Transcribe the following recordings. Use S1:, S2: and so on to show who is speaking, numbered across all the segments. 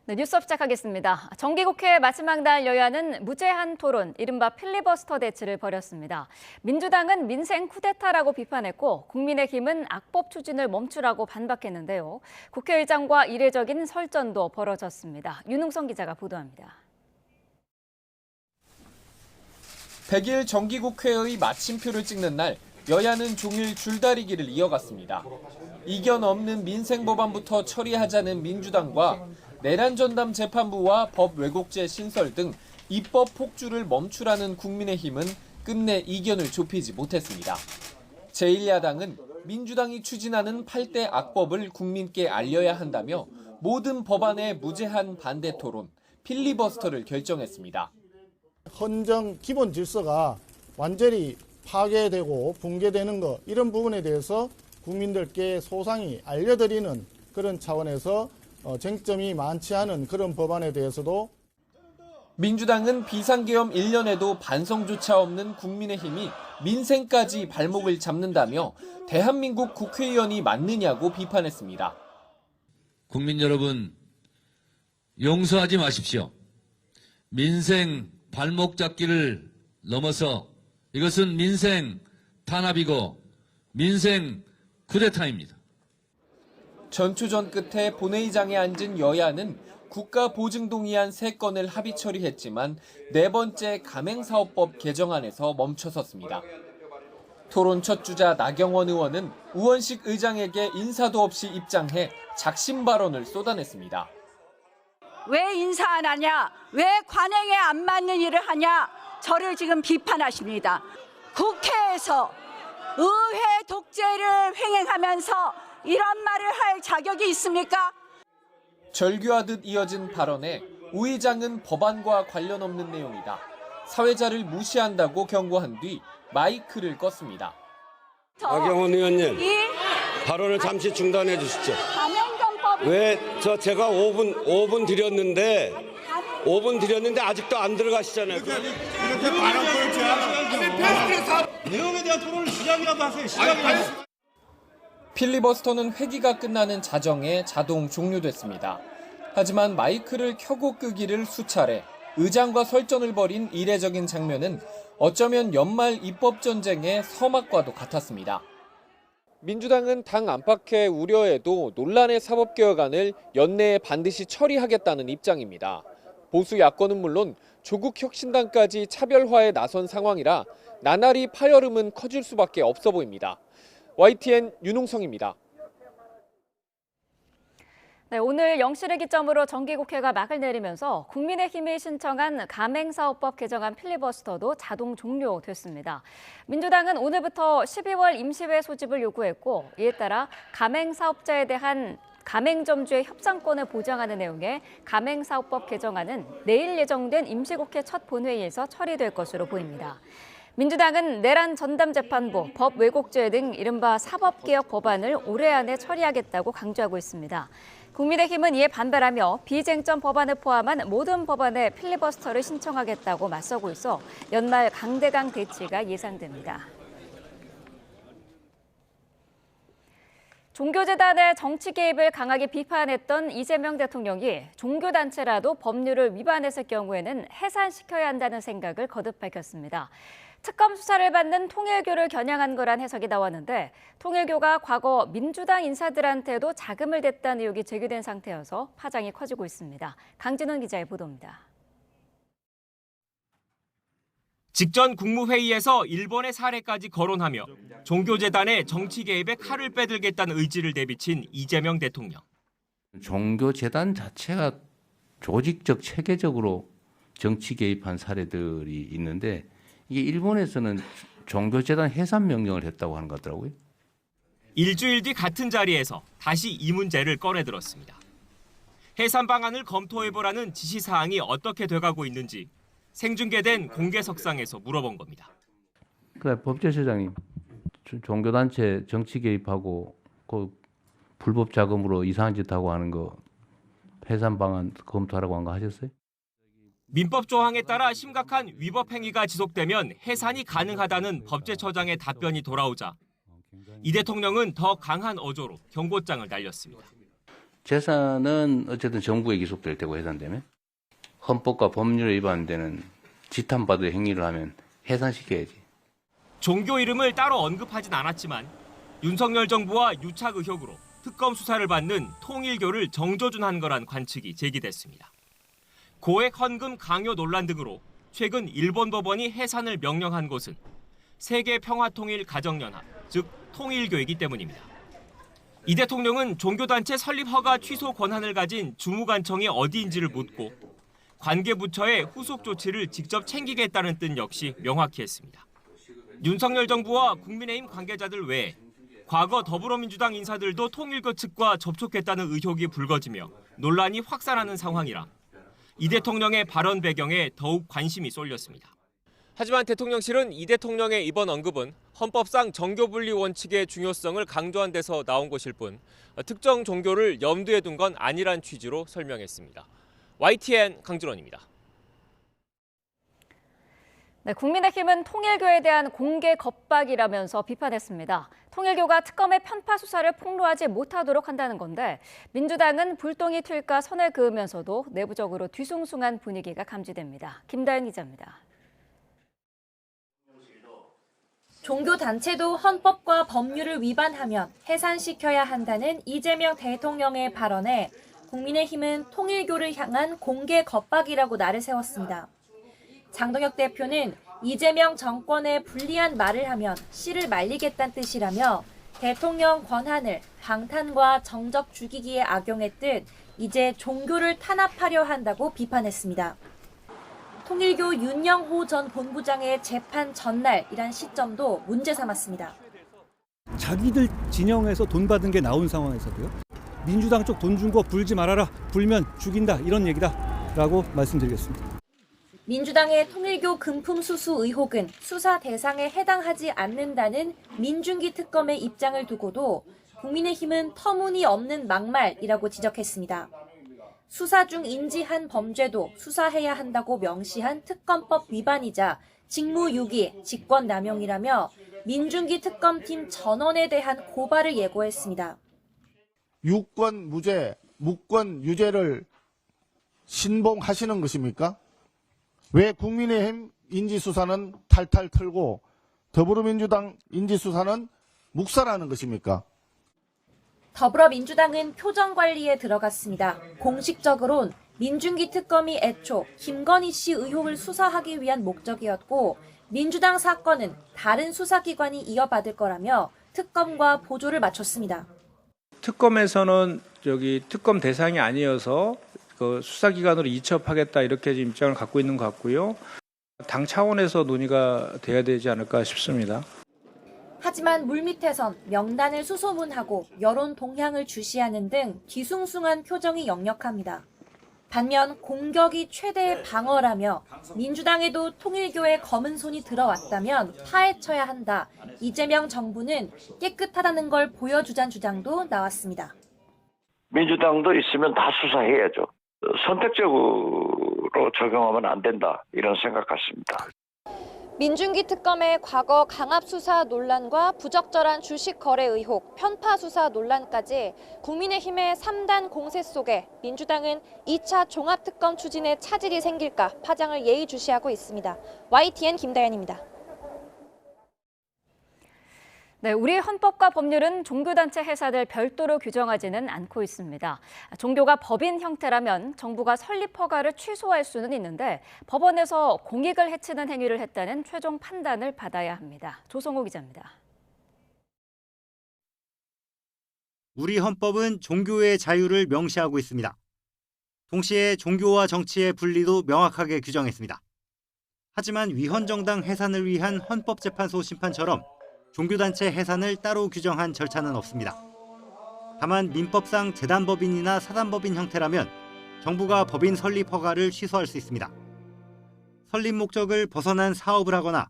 S1: 네, 뉴스업 시작하겠습니다. 정기국회 마지막 날 여야는 무제한 토론, 이른바 필리버스터 대치를 벌였습니다. 민주당은 민생 쿠데타라고 비판했고 국민의힘은 악법 추진을 멈추라고 반박했는데요. 국회의장과 이례적인 설전도 벌어졌습니다. 윤웅성 기자가 보도합니다.
S2: 100일 정기국회의 마침표를 찍는 날 여야는 종일 줄다리기를 이어갔습니다. 이견 없는 민생 법안부터 처리하자는 민주당과 내란 전담 재판부와 법 왜곡죄 신설 등 입법 폭주를 멈추라는 국민의힘은 끝내 이견을 좁히지 못했습니다. 제1야당은 민주당이 추진하는 8대 악법을 국민께 알려야 한다며 모든 법안에 무제한 반대 토론, 필리버스터를 결정했습니다.
S3: 헌정 기본 질서가 완전히 파괴되고 붕괴되는 것, 이런 부분에 대해서 국민들께 소상히 알려드리는 그런 차원에서 쟁점이 많지 않은 그런 법안에 대해서도
S2: 민주당은 비상계엄 1년에도 반성조차 없는 국민의힘이 민생까지 발목을 잡는다며 대한민국 국회의원이 맞느냐고 비판했습니다.
S4: 국민 여러분, 용서하지 마십시오. 민생 발목 잡기를 넘어서 이것은 민생 탄압이고 민생 쿠데타입니다.
S2: 전초전 끝에 본회의장에 앉은 여야는 국가보증동의안 3건을 합의 처리했지만 4번째 가맹사업법 개정안에서 멈춰섰습니다. 토론 첫 주자 나경원 의원은 우원식 의장에게 인사도 없이 입장해 작심 발언을 쏟아냈습니다.
S5: 왜 인사 안 하냐? 왜 관행에 안 맞는 일을 하냐? 저를 지금 비판하십니다. 국회에서 의회 독재를 횡행하면서 이런 말을 할 자격이 있습니까?
S2: 절규하듯 이어진 발언에 우 의장은 법안과 관련 없는 내용이다. 사회자를 무시한다고 경고한 뒤 마이크를 껐습니다.
S6: 나경원 의원님, 발언을 잠시 중단해 주시죠. 왜 제가 5분 드렸는데 5분 드렸는데 아직도 안 들어가시잖아요.
S7: 이렇게 발언 포인트야. 내용에 대한 토론을 시작이라도 하세요. 시작이라도.
S2: 필리버스터는 회기가 끝나는 자정에 자동 종료됐습니다. 하지만 마이크를 켜고 끄기를 수차례 의장과 설전을 벌인 이례적인 장면은 어쩌면 연말 입법 전쟁의 서막과도 같았습니다. 민주당은 당 안팎의 우려에도 논란의 사법개혁안을 연내에 반드시 처리하겠다는 입장입니다. 보수 야권은 물론 조국 혁신당까지 차별화에 나선 상황이라 나날이 파열음은 커질 수밖에 없어 보입니다. YTN 윤웅성입니다.
S1: 네, 오늘 0시를 기점으로 정기국회가 막을 내리면서 국민의힘이 신청한 가맹사업법 개정안 필리버스터도 자동 종료됐습니다. 민주당은 오늘부터 12월 임시회 소집을 요구했고 이에 따라 가맹사업자에 대한 가맹점주의 협상권을 보장하는 내용의 가맹사업법 개정안은 내일 예정된 임시국회 첫 본회의에서 처리될 것으로 보입니다. 민주당은 내란 전담재판부, 법 왜곡죄 등 이른바 사법개혁 법안을 올해 안에 처리하겠다고 강조하고 있습니다. 국민의힘은 이에 반발하며 비쟁점 법안을 포함한 모든 법안에 필리버스터를 신청하겠다고 맞서고 있어 연말 강대강 대치가 예상됩니다. 종교재단의 정치 개입을 강하게 비판했던 이재명 대통령이 종교단체라도 법률을 위반했을 경우에는 해산시켜야 한다는 생각을 거듭 밝혔습니다. 특검 수사를 받는 통일교를 겨냥한 거란 해석이 나왔는데 통일교가 과거 민주당 인사들한테도 자금을 댔다는 의혹이 제기된 상태여서 파장이 커지고 있습니다. 강진원 기자의 보도입니다.
S8: 직전 국무회의에서 일본의 사례까지 거론하며 종교재단의 정치 개입에 칼을 빼들겠다는 의지를 내비친 이재명 대통령.
S9: 종교재단 자체가 조직적, 체계적으로 정치 개입한 사례들이 있는데 이게 일본에서는 종교재단 해산 명령을 했다고 하는 것 같더라고요.
S8: 일주일 뒤 같은 자리에서 다시 이 문제를 꺼내들었습니다. 해산 방안을 검토해보라는 지시사항이 어떻게 돼가고 있는지 생중계된 공개석상에서 물어본 겁니다.
S9: 그래, 법제처장님, 종교단체 정치 개입하고 그 불법 자금으로 이상한 짓 하고 하는 거 해산 방안 검토하라고 한 거 하셨어요?
S8: 민법 조항에 따라 심각한 위법 행위가 지속되면 해산이 가능하다는 법제처장의 답변이 돌아오자 이 대통령은 더 강한 어조로 경고장을 날렸습니다.
S9: 재산은 어쨌든 정부에 기속될 테고 해산되면 헌법과 법률에 위반되는 지탄받을 행위를 하면 해산시켜야지.
S8: 종교 이름을 따로 언급하진 않았지만 윤석열 정부와 유착 의혹으로 특검 수사를 받는 통일교를 정조준한 거란 관측이 제기됐습니다. 고액 헌금 강요 논란 등으로 최근 일본 법원이 해산을 명령한 곳은 세계평화통일가정연합, 즉 통일교이기 때문입니다. 이 대통령은 종교단체 설립 허가 취소 권한을 가진 주무관청이 어디인지를 묻고 관계부처의 후속 조치를 직접 챙기겠다는 뜻 역시 명확히 했습니다. 윤석열 정부와 국민의힘 관계자들 외에 과거 더불어민주당 인사들도 통일교 측과 접촉했다는 의혹이 불거지며 논란이 확산하는 상황이라 이 대통령의 발언 배경에 더욱 관심이 쏠렸습니다. 하지만 대통령실은 이 대통령의 이번 언급은 헌법상 정교분리 원칙의 중요성을 강조한 데서 나온 것일 뿐 특정 종교를 염두에 둔 건 아니란 취지로 설명했습니다. YTN 강준원입니다.
S1: 네, 국민의힘은 통일교에 대한 공개 겁박이라면서 비판했습니다. 통일교가 특검의 편파 수사를 폭로하지 못하도록 한다는 건데 민주당은 불똥이 튈까 선을 그으면서도 내부적으로 뒤숭숭한 분위기가 감지됩니다. 김다연 기자입니다.
S10: 종교단체도 헌법과 법률을 위반하면 해산시켜야 한다는 이재명 대통령의 발언에 국민의힘은 통일교를 향한 공개 겁박이라고 날을 세웠습니다. 장동혁 대표는 이재명 정권에 불리한 말을 하면 씨를 말리겠다는 뜻이라며 대통령 권한을 방탄과 정적 죽이기에 악용했듯 이제 종교를 탄압하려 한다고 비판했습니다. 통일교 윤영호 전 본부장의 재판 전날이란 시점도 문제 삼았습니다.
S11: 자기들 진영에서 돈 받은 게 나온 상황에서도요. 민주당 쪽 돈 준 거 불지 말아라. 불면 죽인다. 이런 얘기다라고 말씀드리겠습니다.
S10: 민주당의 통일교 금품 수수 의혹은 수사 대상에 해당하지 않는다는 민중기 특검의 입장을 두고도 국민의힘은 터무니없는 막말이라고 지적했습니다. 수사 중 인지한 범죄도 수사해야 한다고 명시한 특검법 위반이자 직무유기, 직권남용이라며 민중기 특검팀 전원에 대한 고발을 예고했습니다.
S3: 유권 무죄, 무권 유죄를 신봉하시는 것입니까? 왜 국민의힘 인지수사는 탈탈 털고 더불어민주당 인지수사는 묵살하는 것입니까?
S10: 더불어민주당은 표정관리에 들어갔습니다. 공식적으론 민중기 특검이 애초 김건희 씨 의혹을 수사하기 위한 목적이었고 민주당 사건은 다른 수사기관이 이어받을 거라며 특검과 보조를 맞췄습니다.
S12: 특검에서는 특검 대상이 아니어서 그 수사기관으로 이첩하겠다 이렇게 입장을 갖고 있는 것 같고요. 당 차원에서 논의가 돼야 되지 않을까 싶습니다.
S10: 하지만 물밑에선 명단을 수소문하고 여론 동향을 주시하는 등 뒤숭숭한 표정이 역력합니다. 반면 공격이 최대의 방어라며 민주당에도 통일교의 검은 손이 들어왔다면 파헤쳐야 한다. 이재명 정부는 깨끗하다는 걸 보여주자는 주장도 나왔습니다.
S13: 민주당도 있으면 다 수사해야죠. 선택적으로 적용하면 안 된다. 이런 생각 같습니다.
S10: 민중기 특검의 과거 강압 수사 논란과 부적절한 주식 거래 의혹, 편파 수사 논란까지 국민의힘의 3단 공세 속에 민주당은 2차 종합특검 추진에 차질이 생길까 파장을 예의주시하고 있습니다. YTN 김다연입니다.
S1: 네, 우리 헌법과 법률은 종교단체 해산을 별도로 규정하지는 않고 있습니다. 종교가 법인 형태라면 정부가 설립 허가를 취소할 수는 있는데 법원에서 공익을 해치는 행위를 했다는 최종 판단을 받아야 합니다. 조성호 기자입니다.
S14: 우리 헌법은 종교의 자유를 명시하고 있습니다. 동시에 종교와 정치의 분리도 명확하게 규정했습니다. 하지만 위헌정당 해산을 위한 헌법재판소 심판처럼 종교단체 해산을 따로 규정한 절차는 없습니다. 다만 민법상 재단법인이나 사단법인 형태라면 정부가 법인 설립 허가를 취소할 수 있습니다. 설립 목적을 벗어난 사업을 하거나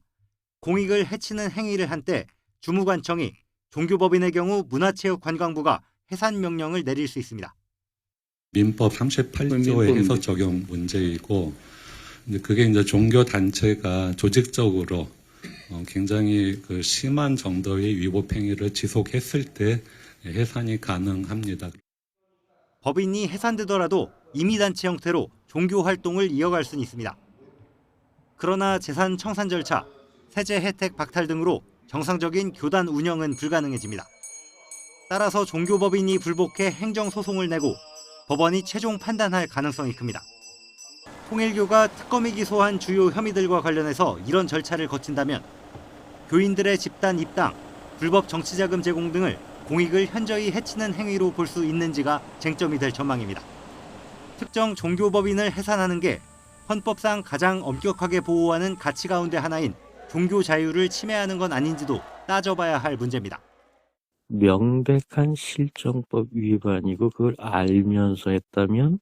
S14: 공익을 해치는 행위를 한 때 주무관청이 종교법인의 경우 문화체육관광부가 해산 명령을 내릴 수 있습니다.
S15: 민법 38조의 해석 적용 문제이고 그게 이제 종교단체가 조직적으로 굉장히 심한 정도의 위법 행위를 지속했을 때 해산이 가능합니다.
S14: 법인이 해산되더라도 임의단체 형태로 종교 활동을 이어갈 수는 있습니다. 그러나 재산 청산 절차, 세제 혜택 박탈 등으로 정상적인 교단 운영은 불가능해집니다. 따라서 종교법인이 불복해 행정소송을 내고 법원이 최종 판단할 가능성이 큽니다. 통일교가 특검이 기소한 주요 혐의들과 관련해서 이런 절차를 거친다면 교인들의 집단 입당, 불법 정치자금 제공 등을 공익을 현저히 해치는 행위로 볼 수 있는지가 쟁점이 될 전망입니다. 특정 종교법인을 해산하는 게 헌법상 가장 엄격하게 보호하는 가치 가운데 하나인 종교 자유를 침해하는 건 아닌지도 따져봐야 할 문제입니다.
S16: 명백한 실정법 위반이고 그걸 알면서 했다면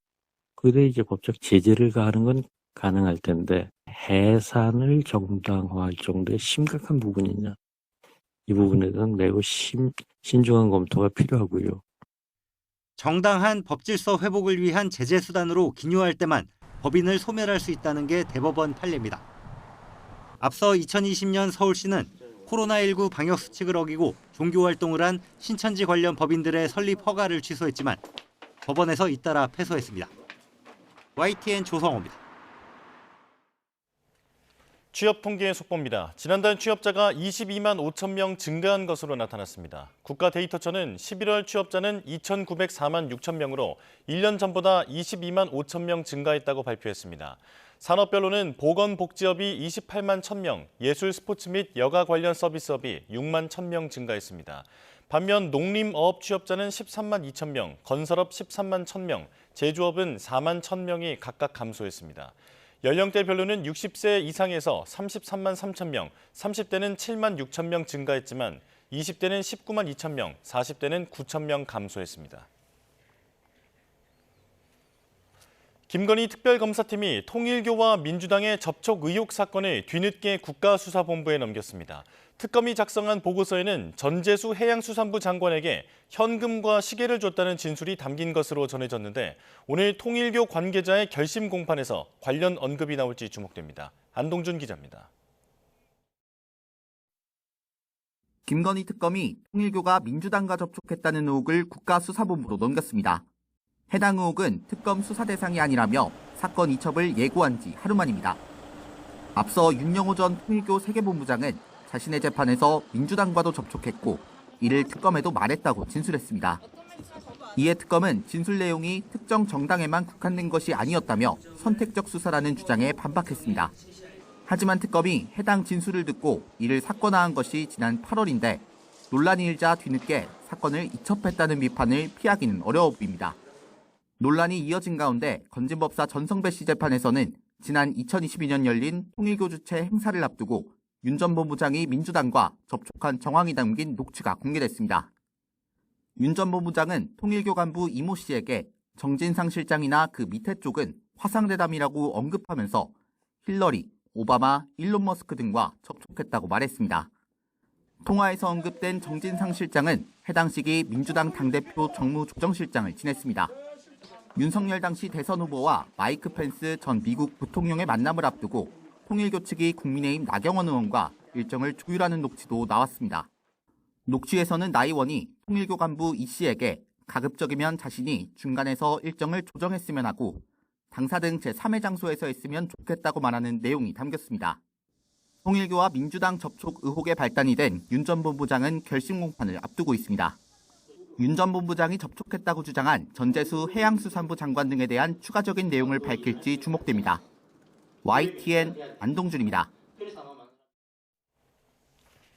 S16: 그래 이제 법적 제재를 가하는 건 가능할 텐데 해산을 정당화할 정도의 심각한 부분이냐. 이 부분에 대한 매우 신중한 검토가 필요하고요.
S14: 정당한 법질서 회복을 위한 제재 수단으로 기뉴할 때만 법인을 소멸할 수 있다는 게 대법원 판례입니다. 앞서 2020년 서울시는 코로나19 방역 수칙을 어기고 종교 활동을 한 신천지 관련 법인들의 설립 허가를 취소했지만 법원에서 잇따라 패소했습니다. YTN 조성호입니다.
S17: 취업 통계 속보입니다. 지난달 취업자가 22만 5천 명 증가한 것으로 나타났습니다. 국가데이터처는 11월 취업자는 2,904만 6천 명으로 1년 전보다 22만 5천 명 증가했다고 발표했습니다. 산업별로는 보건복지업이 28만 1,000명, 예술 스포츠 및 여가 관련 서비스업이 6만 1,000명 증가했습니다. 반면 농림어업 취업자는 13만 2천 명, 건설업 13만 1,000명, 제조업은 4만 1,000명이 각각 감소했습니다. 연령대별로는 60세 이상에서 33만 3천 명, 30대는 7만 6천 명 증가했지만 20대는 19만 2천 명, 40대는 9천 명 감소했습니다. 김건희 특별검사팀이 통일교와 민주당의 접촉 의혹 사건을 뒤늦게 국가수사본부에 넘겼습니다. 특검이 작성한 보고서에는 전재수 해양수산부 장관에게 현금과 시계를 줬다는 진술이 담긴 것으로 전해졌는데 오늘 통일교 관계자의 결심 공판에서 관련 언급이 나올지 주목됩니다. 안동준 기자입니다.
S18: 김건희 특검이 통일교가 민주당과 접촉했다는 의혹을 국가수사본부로 넘겼습니다. 해당 의혹은 특검 수사 대상이 아니라며 사건 이첩을 예고한 지 하루 만입니다. 앞서 윤영호 전 통일교 세계본부장은 자신의 재판에서 민주당과도 접촉했고 이를 특검에도 말했다고 진술했습니다. 이에 특검은 진술 내용이 특정 정당에만 국한된 것이 아니었다며 선택적 수사라는 주장에 반박했습니다. 하지만 특검이 해당 진술을 듣고 이를 사건화한 것이 지난 8월인데 논란이 일자 뒤늦게 사건을 이첩했다는 비판을 피하기는 어려워 보입니다. 논란이 이어진 가운데 건진법사 전성배 씨 재판에서는 지난 2022년 열린 통일교 주최 행사를 앞두고 윤 전 본부장이 민주당과 접촉한 정황이 담긴 녹취가 공개됐습니다. 윤 전 본부장은 통일교 간부 이모 씨에게 정진상 실장이나 그 밑에 쪽은 화상대담이라고 언급하면서 힐러리, 오바마, 일론 머스크 등과 접촉했다고 말했습니다. 통화에서 언급된 정진상 실장은 해당 시기 민주당 당대표 정무조정실장을 지냈습니다. 윤석열 당시 대선 후보와 마이크 펜스 전 미국 부통령의 만남을 앞두고 통일교 측이 국민의힘 나경원 의원과 일정을 조율하는 녹취도 나왔습니다. 녹취에서는 나 의원이 통일교 간부 이 씨에게 가급적이면 자신이 중간에서 일정을 조정했으면 하고 당사 등 제3의 장소에서 했으면 좋겠다고 말하는 내용이 담겼습니다. 통일교와 민주당 접촉 의혹에 발단이 된 윤 전 본부장은 결심 공판을 앞두고 있습니다. 윤 전 본부장이 접촉했다고 주장한 전재수 해양수산부 장관 등에 대한 추가적인 내용을 밝힐지 주목됩니다. YTN 안동준입니다.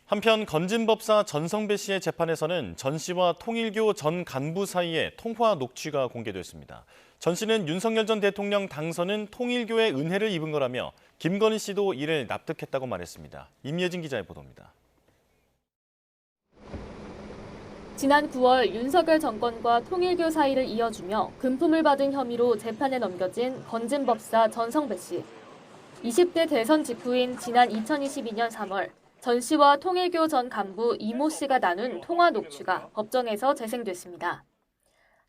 S17: 한편 건진법사 전성배 씨의 재판에서는 전 씨와 통일교 전 간부 사이에 통화 녹취가 공개됐습니다. 전 씨는 윤석열 전 대통령 당선은 통일교의 은혜를 입은 거라며 김건희 씨도 이를 납득했다고 말했습니다. 임예진 기자의 보도입니다.
S10: 지난 9월 윤석열 정권과 통일교 사이를 이어주며 금품을 받은 혐의로 재판에 넘겨진 건진법사 전성배 씨. 20대 대선 직후인 지난 2022년 3월 전 씨와 통일교 전 간부 이모 씨가 나눈 통화 녹취가 법정에서 재생됐습니다.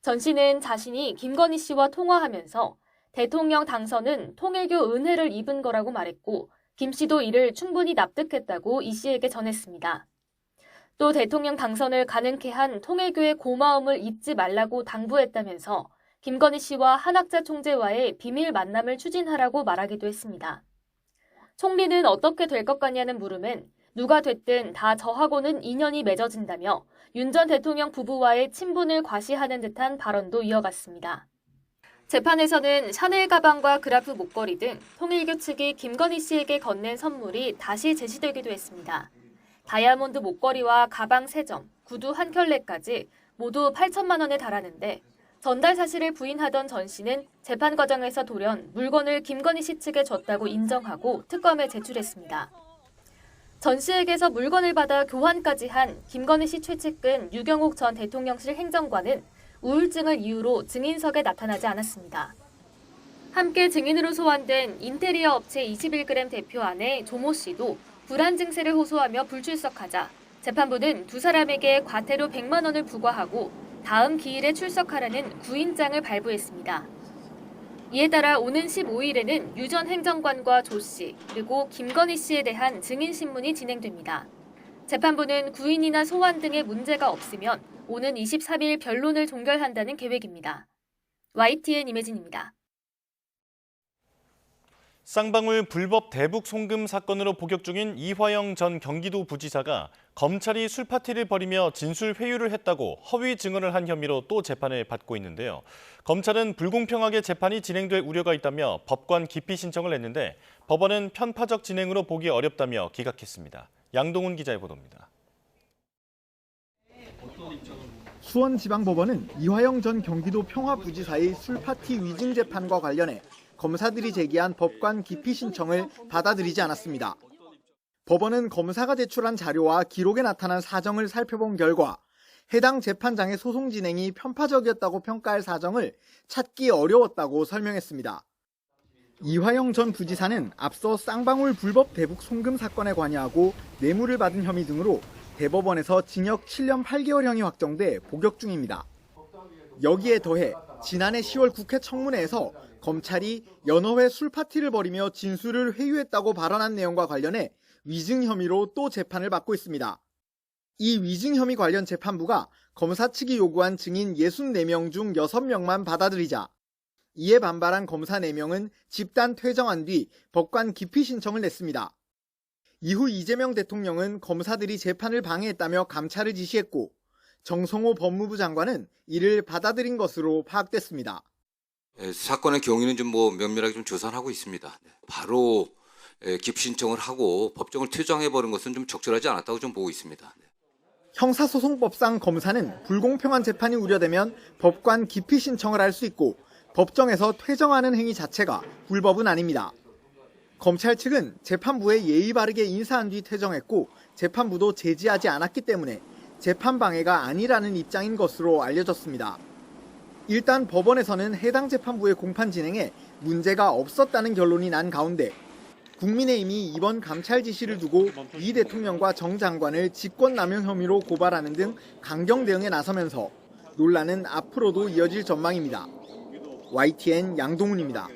S10: 전 씨는 자신이 김건희 씨와 통화하면서 대통령 당선은 통일교 은혜를 입은 거라고 말했고 김 씨도 이를 충분히 납득했다고 이 씨에게 전했습니다. 또 대통령 당선을 가능케 한 통일교의 고마움을 잊지 말라고 당부했다면서 김건희 씨와 한학자 총재와의 비밀 만남을 추진하라고 말하기도 했습니다. 총리는 어떻게 될 것 같냐는 물음엔 누가 됐든 다 저하고는 인연이 맺어진다며 윤 전 대통령 부부와의 친분을 과시하는 듯한 발언도 이어갔습니다. 재판에서는 샤넬 가방과 그라프 목걸이 등 통일교 측이 김건희 씨에게 건넨 선물이 다시 제시되기도 했습니다. 다이아몬드 목걸이와 가방 3점, 구두 1켤레까지 모두 8천만 원에 달하는데 전달 사실을 부인하던 전 씨는 재판 과정에서 돌연 물건을 김건희 씨 측에 줬다고 인정하고 특검에 제출했습니다. 전 씨에게서 물건을 받아 교환까지 한 김건희 씨 최측근 유경옥 전 대통령실 행정관은 우울증을 이유로 증인석에 나타나지 않았습니다. 함께 증인으로 소환된 인테리어 업체 21g 대표 아내 조모 씨도 불안 증세를 호소하며 불출석하자 재판부는 두 사람에게 과태료 100만 원을 부과하고 다음 기일에 출석하라는 구인장을 발부했습니다. 이에 따라 오는 15일에는 유 전 행정관과 조 씨, 그리고 김건희 씨에 대한 증인 신문이 진행됩니다. 재판부는 구인이나 소환 등의 문제가 없으면 오는 23일 변론을 종결한다는 계획입니다. YTN 임혜진입니다.
S17: 쌍방울 불법 대북 송금 사건으로 복역 중인 이화영 전 경기도 부지사가 검찰이 술파티를 벌이며 진술 회유를 했다고 허위 증언을 한 혐의로 또 재판을 받고 있는데요. 검찰은 불공평하게 재판이 진행될 우려가 있다며 법관 기피 신청을 했는데 법원은 편파적 진행으로 보기 어렵다며 기각했습니다. 양동훈 기자의 보도입니다.
S19: 수원지방법원은 이화영 전 경기도 평화부지사의 술파티 위증 재판과 관련해 검사들이 제기한 법관 기피 신청을 받아들이지 않았습니다. 법원은 검사가 제출한 자료와 기록에 나타난 사정을 살펴본 결과 해당 재판장의 소송 진행이 편파적이었다고 평가할 사정을 찾기 어려웠다고 설명했습니다. 이화영 전 부지사는 앞서 쌍방울 불법 대북 송금 사건에 관여하고 뇌물을 받은 혐의 등으로 대법원에서 징역 7년 8개월형이 확정돼 복역 중입니다. 여기에 더해 지난해 10월 국회 청문회에서 검찰이 여러 회 술파티를 벌이며 진술을 회유했다고 발언한 내용과 관련해 위증 혐의로 또 재판을 받고 있습니다. 이 위증 혐의 관련 재판부가 검사 측이 요구한 증인 64명 중 6명만 받아들이자 이에 반발한 검사 4명은 집단 퇴정한 뒤 법관 기피 신청을 냈습니다. 이후 이재명 대통령은 검사들이 재판을 방해했다며 감찰을 지시했고 정성호 법무부 장관은 이를 받아들인 것으로 파악됐습니다.
S20: 사건의 경위는 좀 면밀하게 좀 조사를 하고 있습니다. 바로 기피 신청을 하고 법정을 퇴정해버린 것은 좀 적절하지 않았다고 좀 보고 있습니다.
S19: 형사소송법상 검사는 불공평한 재판이 우려되면 법관 기피 신청을 할 수 있고 법정에서 퇴정하는 행위 자체가 불법은 아닙니다. 검찰 측은 재판부에 예의 바르게 인사한 뒤 퇴정했고 재판부도 제지하지 않았기 때문에 재판 방해가 아니라는 입장인 것으로 알려졌습니다. 일단 법원에서는 해당 재판부의 공판 진행에 문제가 없었다는 결론이 난 가운데 국민의힘이 이번 감찰 지시를 두고 이 대통령과 정 장관을 직권남용 혐의로 고발하는 등 강경 대응에 나서면서 논란은 앞으로도 이어질 전망입니다. YTN 양동훈입니다.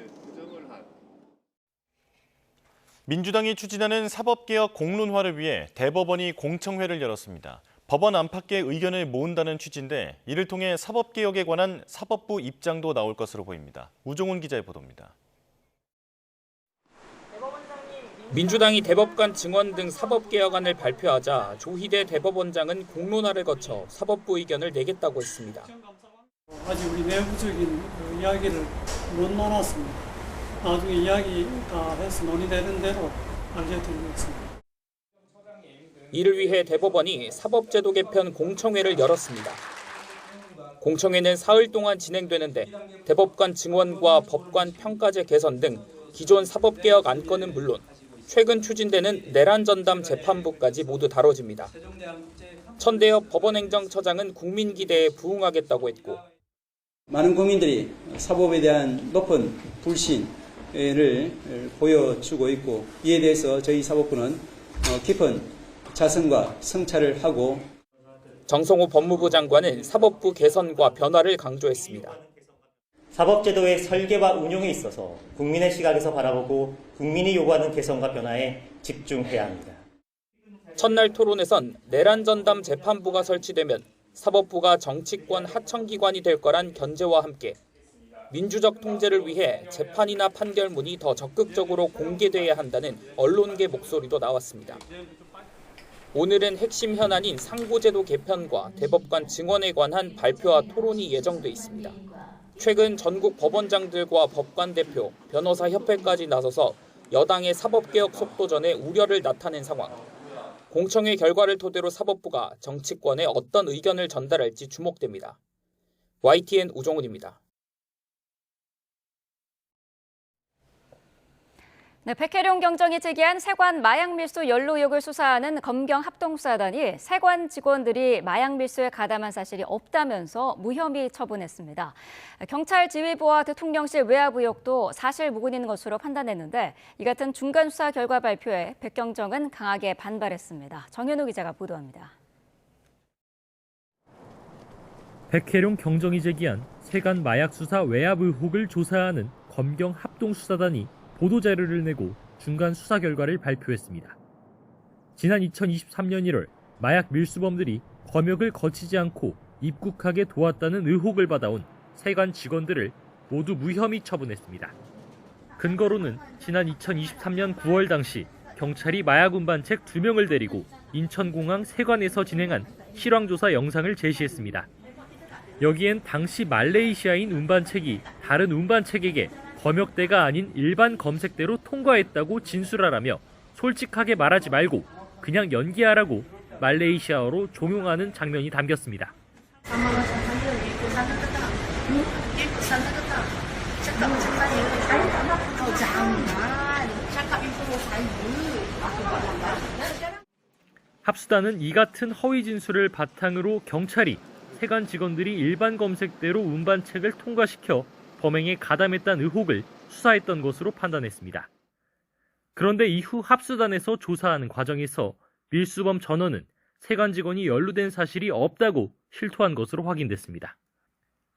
S17: 민주당이 추진하는 사법개혁 공론화를 위해 대법원이 공청회를 열었습니다. 법원 안팎의 의견을 모은다는 취지인데 이를 통해 사법개혁에 관한 사법부 입장도 나올 것으로 보입니다. 우종훈 기자의 보도입니다.
S21: 민주당이 대법관 증원 등 사법개혁안을 발표하자 조희대 대법원장은 공론화를 거쳐 사법부 의견을 내겠다고 했습니다.
S22: 아직 우리 내부적인 이야기를 못 나눴습니다. 나중에 이야기가 해서 논의되는 대로 알려드리겠습니다.
S21: 이를 위해 대법원이 사법제도 개편 공청회를 열었습니다. 공청회는 사흘 동안 진행되는데 대법관 증원과 법관 평가제 개선 등 기존 사법개혁 안건은 물론 최근 추진되는 내란 전담 재판부까지 모두 다뤄집니다. 천대엽 법원행정처장은 국민 기대에 부응하겠다고 했고
S23: 많은 국민들이 사법에 대한 높은 불신을 보여주고 있고 이에 대해서 저희 사법부는 깊은 자성과 성찰을 하고
S21: 정성호 법무부 장관은 사법부 개선과 변화를 강조했습니다.
S24: 사법제도의 설계와 운용에 있어서 국민의 시각에서 바라보고 국민이 요구하는 개선과 변화에 집중해야 합니다.
S21: 첫날 토론에선 내란 전담 재판부가 설치되면 사법부가 정치권 하청기관이 될 거란 견제와 함께 민주적 통제를 위해 재판이나 판결문이 더 적극적으로 공개돼야 한다는 언론계 목소리도 나왔습니다. 오늘은 핵심 현안인 상고제도 개편과 대법관 증언에 관한 발표와 토론이 예정돼 있습니다. 최근 전국 법원장들과 법관 대표, 변호사 협회까지 나서서 여당의 사법개혁 속도전에 우려를 나타낸 상황. 공청회 결과를 토대로 사법부가 정치권에 어떤 의견을 전달할지 주목됩니다. YTN 우종훈입니다.
S1: 네, 백혜룡 경정이 제기한 세관 마약 밀수 연루 의혹을 수사하는 검경 합동수사단이 세관 직원들이 마약 밀수에 가담한 사실이 없다면서 무혐의 처분했습니다. 경찰 지휘부와 대통령실 외압 의혹도 사실 무근인 것으로 판단했는데 이 같은 중간 수사 결과 발표에 백경정은 강하게 반발했습니다. 정현우 기자가 보도합니다.
S4: 백혜룡 경정이 제기한 세관 마약 수사 외압 의혹을 조사하는 검경 합동수사단이 보도자료를 내고 중간 수사 결과를 발표했습니다. 지난 2023년 1월 마약 밀수범들이 검역을 거치지 않고 입국하게 도왔다는 의혹을 받아온 세관 직원들을 모두 무혐의 처분했습니다. 근거로는 지난 2023년 9월 당시 경찰이 마약 운반책 2명을 데리고 인천공항 세관에서 진행한 실황조사 영상을 제시했습니다. 여기엔 당시 말레이시아인 운반책이 다른 운반책에게 검역대가 아닌 일반 검색대로 통과했다고 진술하라며 솔직하게 말하지 말고 그냥 연기하라고 말레이시아어로 종용하는 장면이 담겼습니다. 합수단은 이 같은 허위 진술을 바탕으로 경찰이 세관 직원들이 일반 검색대로 운반책을 통과시켜 범행에 가담했다는 의혹을 수사했던 것으로 판단했습니다. 그런데 이후 합수단에서 조사하는 과정에서 밀수범 전원은 세관 직원이 연루된 사실이 없다고 실토한 것으로 확인됐습니다.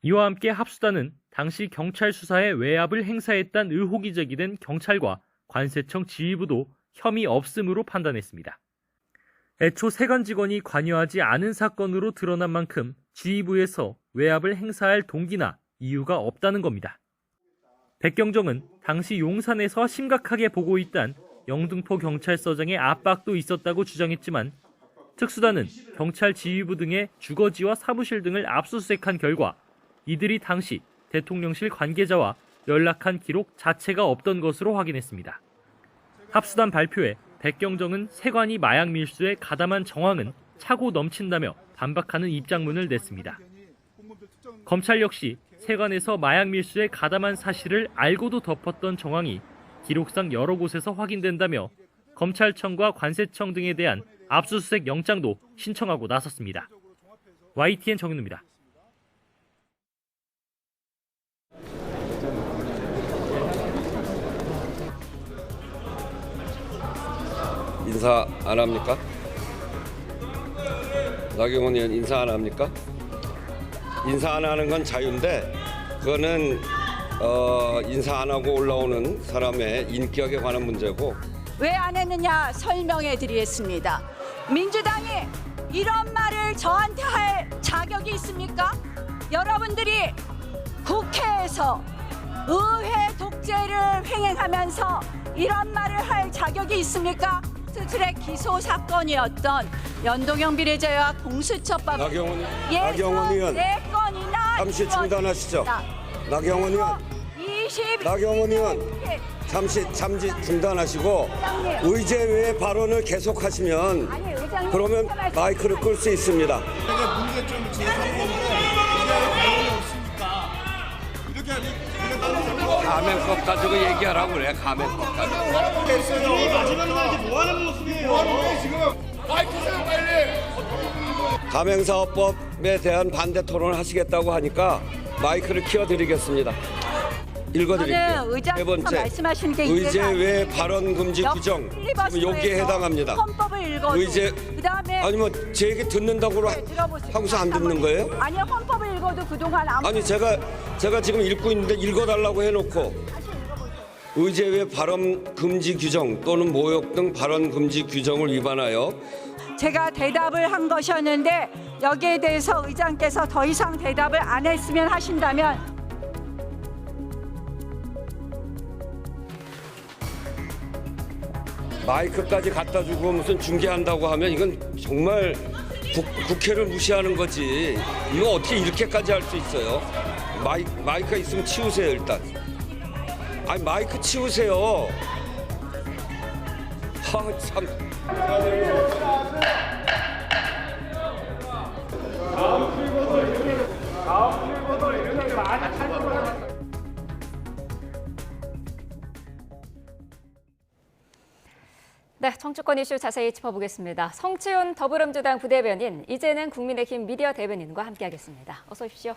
S4: 이와 함께 합수단은 당시 경찰 수사에 외압을 행사했다는 의혹이 제기된 경찰과 관세청 지휘부도 혐의 없음으로 판단했습니다. 애초 세관 직원이 관여하지 않은 사건으로 드러난 만큼 지휘부에서 외압을 행사할 동기나 이유가 없다는 겁니다. 백경정은 당시 용산에서 심각하게 보고 있던 영등포 경찰서장의 압박도 있었다고 주장했지만 특수단은 경찰 지휘부 등의 주거지와 사무실 등을 압수수색한 결과 이들이 당시 대통령실 관계자와 연락한 기록 자체가 없던 것으로 확인했습니다. 합수단 발표에 백경정은 세관이 마약 밀수에 가담한 정황은 차고 넘친다며 반박하는 입장문을 냈습니다. 검찰 역시 세관에서 마약 밀수에 가담한 사실을 알고도 덮었던 정황이 기록상 여러 곳에서 확인된다며 검찰청과 관세청 등에 대한 압수수색 영장도 신청하고 나섰습니다. YTN 정윤우입니다.
S5: 인사 안 합니까? 나경원 의원 인사 안 합니까? 인사 안 하는 건 자유인데 그거는 인사 안 하고 올라오는 사람의 인격에 관한 문제고.
S6: 왜 안 했느냐 설명해 드리겠습니다. 민주당이 이런 말을 저한테 할 자격이 있습니까? 여러분들이 국회에서 의회 독재를 횡행하면서 이런 말을 할 자격이 있습니까? 트랙 기소 사건이었던 연동형 비례제와 공수처법
S5: 나경원
S6: 예선
S5: 의원
S6: 4건이나
S5: 잠시 중단하시죠. 나경원 의원 잠시 중단하시고 의제외의 발언을 계속하시면 그러면 마이크를 끌 수 있습니다. 가면법 가지고 얘기하라고 그래. 가면법 가지고.
S7: 마지막 날 뭐 하는 모습이에요? 지금 마이크 세요 빨리.
S5: 가맹사업법에 대한 반대 토론을 하시겠다고 하니까 마이크를 키워드리겠습니다. 읽어드릴게요. 세 번째,
S6: 말씀하시는 게
S5: 의제 외 발언 금지 규정 여기에 해당합니다.
S6: 헌법을 읽어도 그다음에
S5: 아니 뭐 제 얘기 듣는다고 하고서 안 듣는 거예요?
S6: 아니요, 헌법을 읽어도 그동안
S5: 아니 제가 지금 읽고 있는데 읽어달라고 해놓고 의제 외 발언 금지 규정 또는 모욕 등 발언 금지 규정을 위반하여
S6: 제가 대답을 한 것이었는데 여기에 대해서 의장께서 더 이상 대답을 안 했으면 하신다면
S5: 마이크까지 갖다 주고 무슨 중계한다고 하면 이건 정말 국회를 무시하는 거지. 이거 어떻게 이렇게까지 할 수 있어요? 마이크가 있으면 치우세요, 일단. 아니, 마이크 치우세요. 참.
S1: 네, 정치권 이슈 자세히 짚어보겠습니다. 성치훈 더불어민주당 부대변인, 이제는 국민의힘 미디어 대변인과 함께하겠습니다. 어서 오십시오.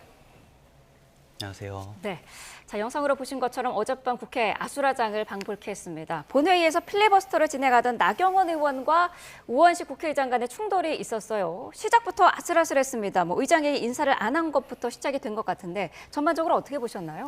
S2: 안녕하세요.
S1: 네, 자 영상으로 보신 것처럼 어젯밤 국회 아수라장을 방불케 했습니다. 본회의에서 필리버스터를 진행하던 나경원 의원과 우원식 국회의장 간의 충돌이 있었어요. 시작부터 아슬아슬했습니다. 의장이 인사를 안 한 것부터 시작이 된 것 같은데 전반적으로 어떻게 보셨나요?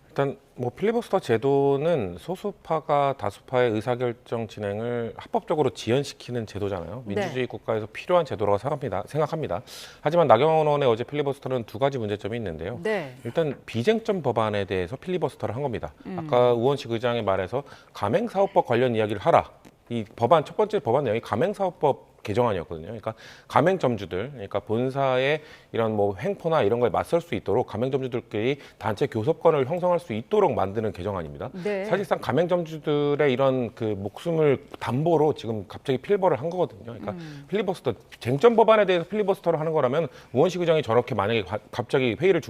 S8: 일단 필리버스터 제도는 소수파가 다수파의 의사결정 진행을 합법적으로 지연시키는 제도잖아요. 민주주의 국가에서 필요한 제도라고 생각합니다. 하지만 나경원 의원의 어제 필리버스터는 두 가지 문제점이 있는데요.
S1: 네.
S8: 일단 비쟁점 법안에 대해서 필리버스터를 한 겁니다. 아까 우원식 의장의 말에서 가맹사업법 관련 이야기를 하라. 이 법안 첫 번째 법안 내용이 가맹사업법 개정안이었거든요. 그러니까 가맹점주들, 그러니까 본사의 이런 횡포나 이런 거에 맞설 수 있도록 가맹점주들끼리 단체 교섭권을 형성할 수 있도록 만드는 개정안입니다.
S1: 네.
S8: 사실상 가맹점주들의 이런 그 목숨을 담보로 지금 갑자기 필버를 한 거거든요. 그러니까 필리버스터 쟁점 법안에 대해서 필리버스터를 하는 거라면 우원식 의장이 저렇게 만약에 갑자기 회의를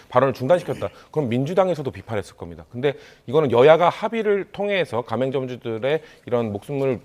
S8: 발언을 중단시켰다. 그럼 민주당에서도 비판했을 겁니다. 근데 이거는 여야가 합의를 통해서 가맹점주들의 이런 목숨을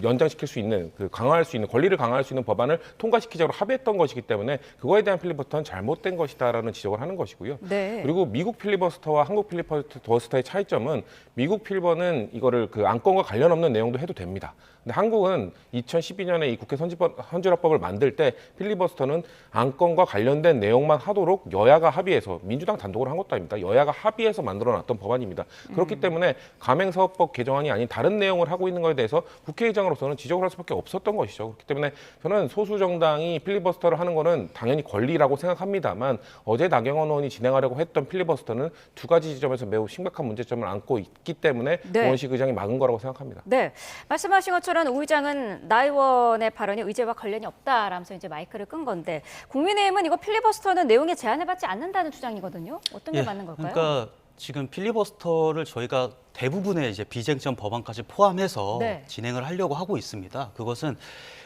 S8: 연장시킬 수 있는 강화할 수 있는 권리를 강화할 수 있는 법안을 통과시키자고 합의했던 것이기 때문에 그거에 대한 필리버스터는 잘못된 것이다라는 지적을 하는 것이고요.
S1: 네.
S8: 그리고 미국 필리버스터와 한국 필리버스터의 차이점은 미국 필리버는 이거를 안건과 관련 없는 내용도 해도 됩니다. 근데 한국은 2012년에 이 국회 선진화법을 만들 때 필리버스터는 안건과 관련된 내용만 하도록 여야가 합의해서 민주당 단독으로 한 것도 아닙니다. 여야가 합의해서 만들어놨던 법안입니다. 그렇기 때문에 가맹사업법 개정안이 아닌 다른 내용을 하고 있는 것에 대해서 국회의장으로서는 지적을 할 수밖에 없었던 것이죠. 그렇기 때문에 저는 소수 정당이 필리버스터를 하는 거는 당연히 권리라고 생각합니다만 어제 나경원 의원이 진행하려고 했던 필리버스터는 두 가지 지점에서 매우 심각한 문제점을 안고 있기 때문에
S1: 네.
S8: 우원식 의장이 막은 거라고 생각합니다.
S1: 네, 말씀하신 것처럼 우 의장은 나 의원의 발언이 의제와 관련이 없다라면서 이제 마이크를 끈 건데 국민의힘은 이거 필리버스터는 내용에 제한해받지 않는다는 주장이거든요. 어떤 게 맞는 걸까요?
S2: 그러니까 지금 필리버스터를 저희가 대부분의 이제 비쟁점 법안까지 포함해서
S1: 네.
S2: 진행을 하려고 하고 있습니다. 그것은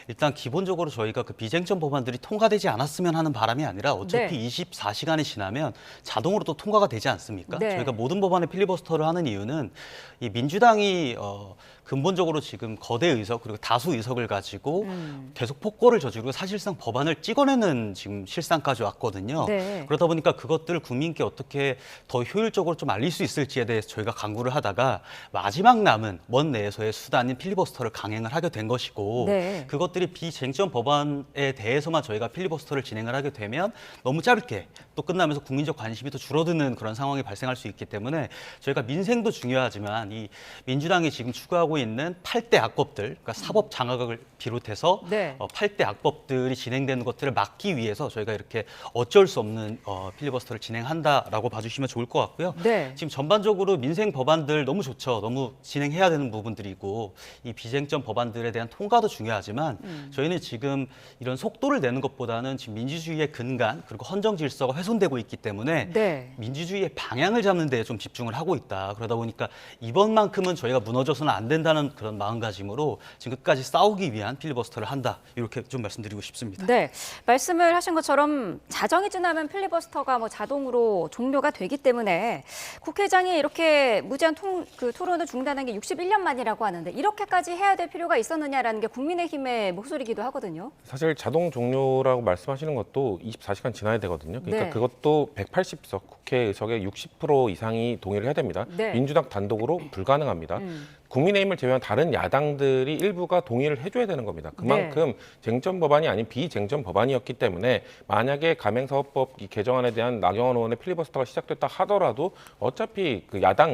S2: 일단 기본적으로 저희가 그 비쟁점 법안들이 통과되지 않았으면 하는 바람이 아니라 어차피
S1: 네.
S2: 24시간이 지나면 자동으로 또 통과가 되지 않습니까?
S1: 네.
S2: 저희가 모든 법안에 필리버스터를 하는 이유는 이 민주당이 근본적으로 지금 거대 의석 그리고 다수 의석을 가지고 계속 폭거를 저지르고 사실상 법안을 찍어내는 지금 실상까지 왔거든요.
S1: 네.
S2: 그러다 보니까 그것들을 국민께 어떻게 더 효율적으로 좀 알릴 수 있을지에 대해서 저희가 강구를 하다가 마지막 남은 먼 내에서의 수단인 필리버스터를 강행을 하게 된 것이고
S1: 네.
S2: 그것들이 비쟁점 법안에 대해서만 저희가 필리버스터를 진행을 하게 되면 너무 짧게 또 끝나면서 국민적 관심이 또 줄어드는 그런 상황이 발생할 수 있기 때문에 저희가 민생도 중요하지만 이 민주당이 지금 추구하고 있는 8대 악법들, 그러니까 사법 장악을 비롯해서
S1: 네.
S2: 8대 악법들이 진행되는 것들을 막기 위해서 저희가 이렇게 어쩔 수 없는 필리버스터를 진행한다라고 봐주시면 좋을 것 같고요.
S1: 네.
S2: 지금 전반적으로 민생 법안들 너무 좋죠. 너무 진행해야 되는 부분들이고 이 비쟁점 법안들에 대한 통과도 중요하지만 저희는 지금 이런 속도를 내는 것보다는 지금 민주주의의 근간 그리고 헌정 질서가 훼손되고 있기 때문에
S1: 네.
S2: 민주주의의 방향을 잡는 데에 좀 집중을 하고 있다. 그러다 보니까 이번만큼은 저희가 무너져서는 안 된다는 그런 마음가짐으로 지금 끝까지 싸우기 위한 필리버스터를 한다. 이렇게 좀 말씀드리고 싶습니다.
S1: 네, 말씀을 하신 것처럼 자정이 지나면 필리버스터가 자동으로 종료가 되기 때문에 국회의장이 이렇게 무제한 토론을 중단한 게 61년 만이라고 하는데 이렇게까지 해야 될 필요가 있었느냐라는 게 국민의힘의 목소리기도 하거든요.
S8: 사실 자동 종료라고 말씀하시는 것도 24시간 지나야 되거든요. 그러니까
S1: 네.
S8: 그것도 180석 국회의석의 60% 이상이 동의를 해야 됩니다.
S1: 네.
S8: 민주당 단독으로 불가능합니다. 국민의힘을 제외한 다른 야당들이 일부가 동의를 해줘야 되는 겁니다. 그만큼 쟁점 법안이 아닌 비쟁점 법안이었기 때문에 만약에 가맹사업법 개정안에 대한 나경원 의원의 필리버스터가 시작됐다 하더라도 어차피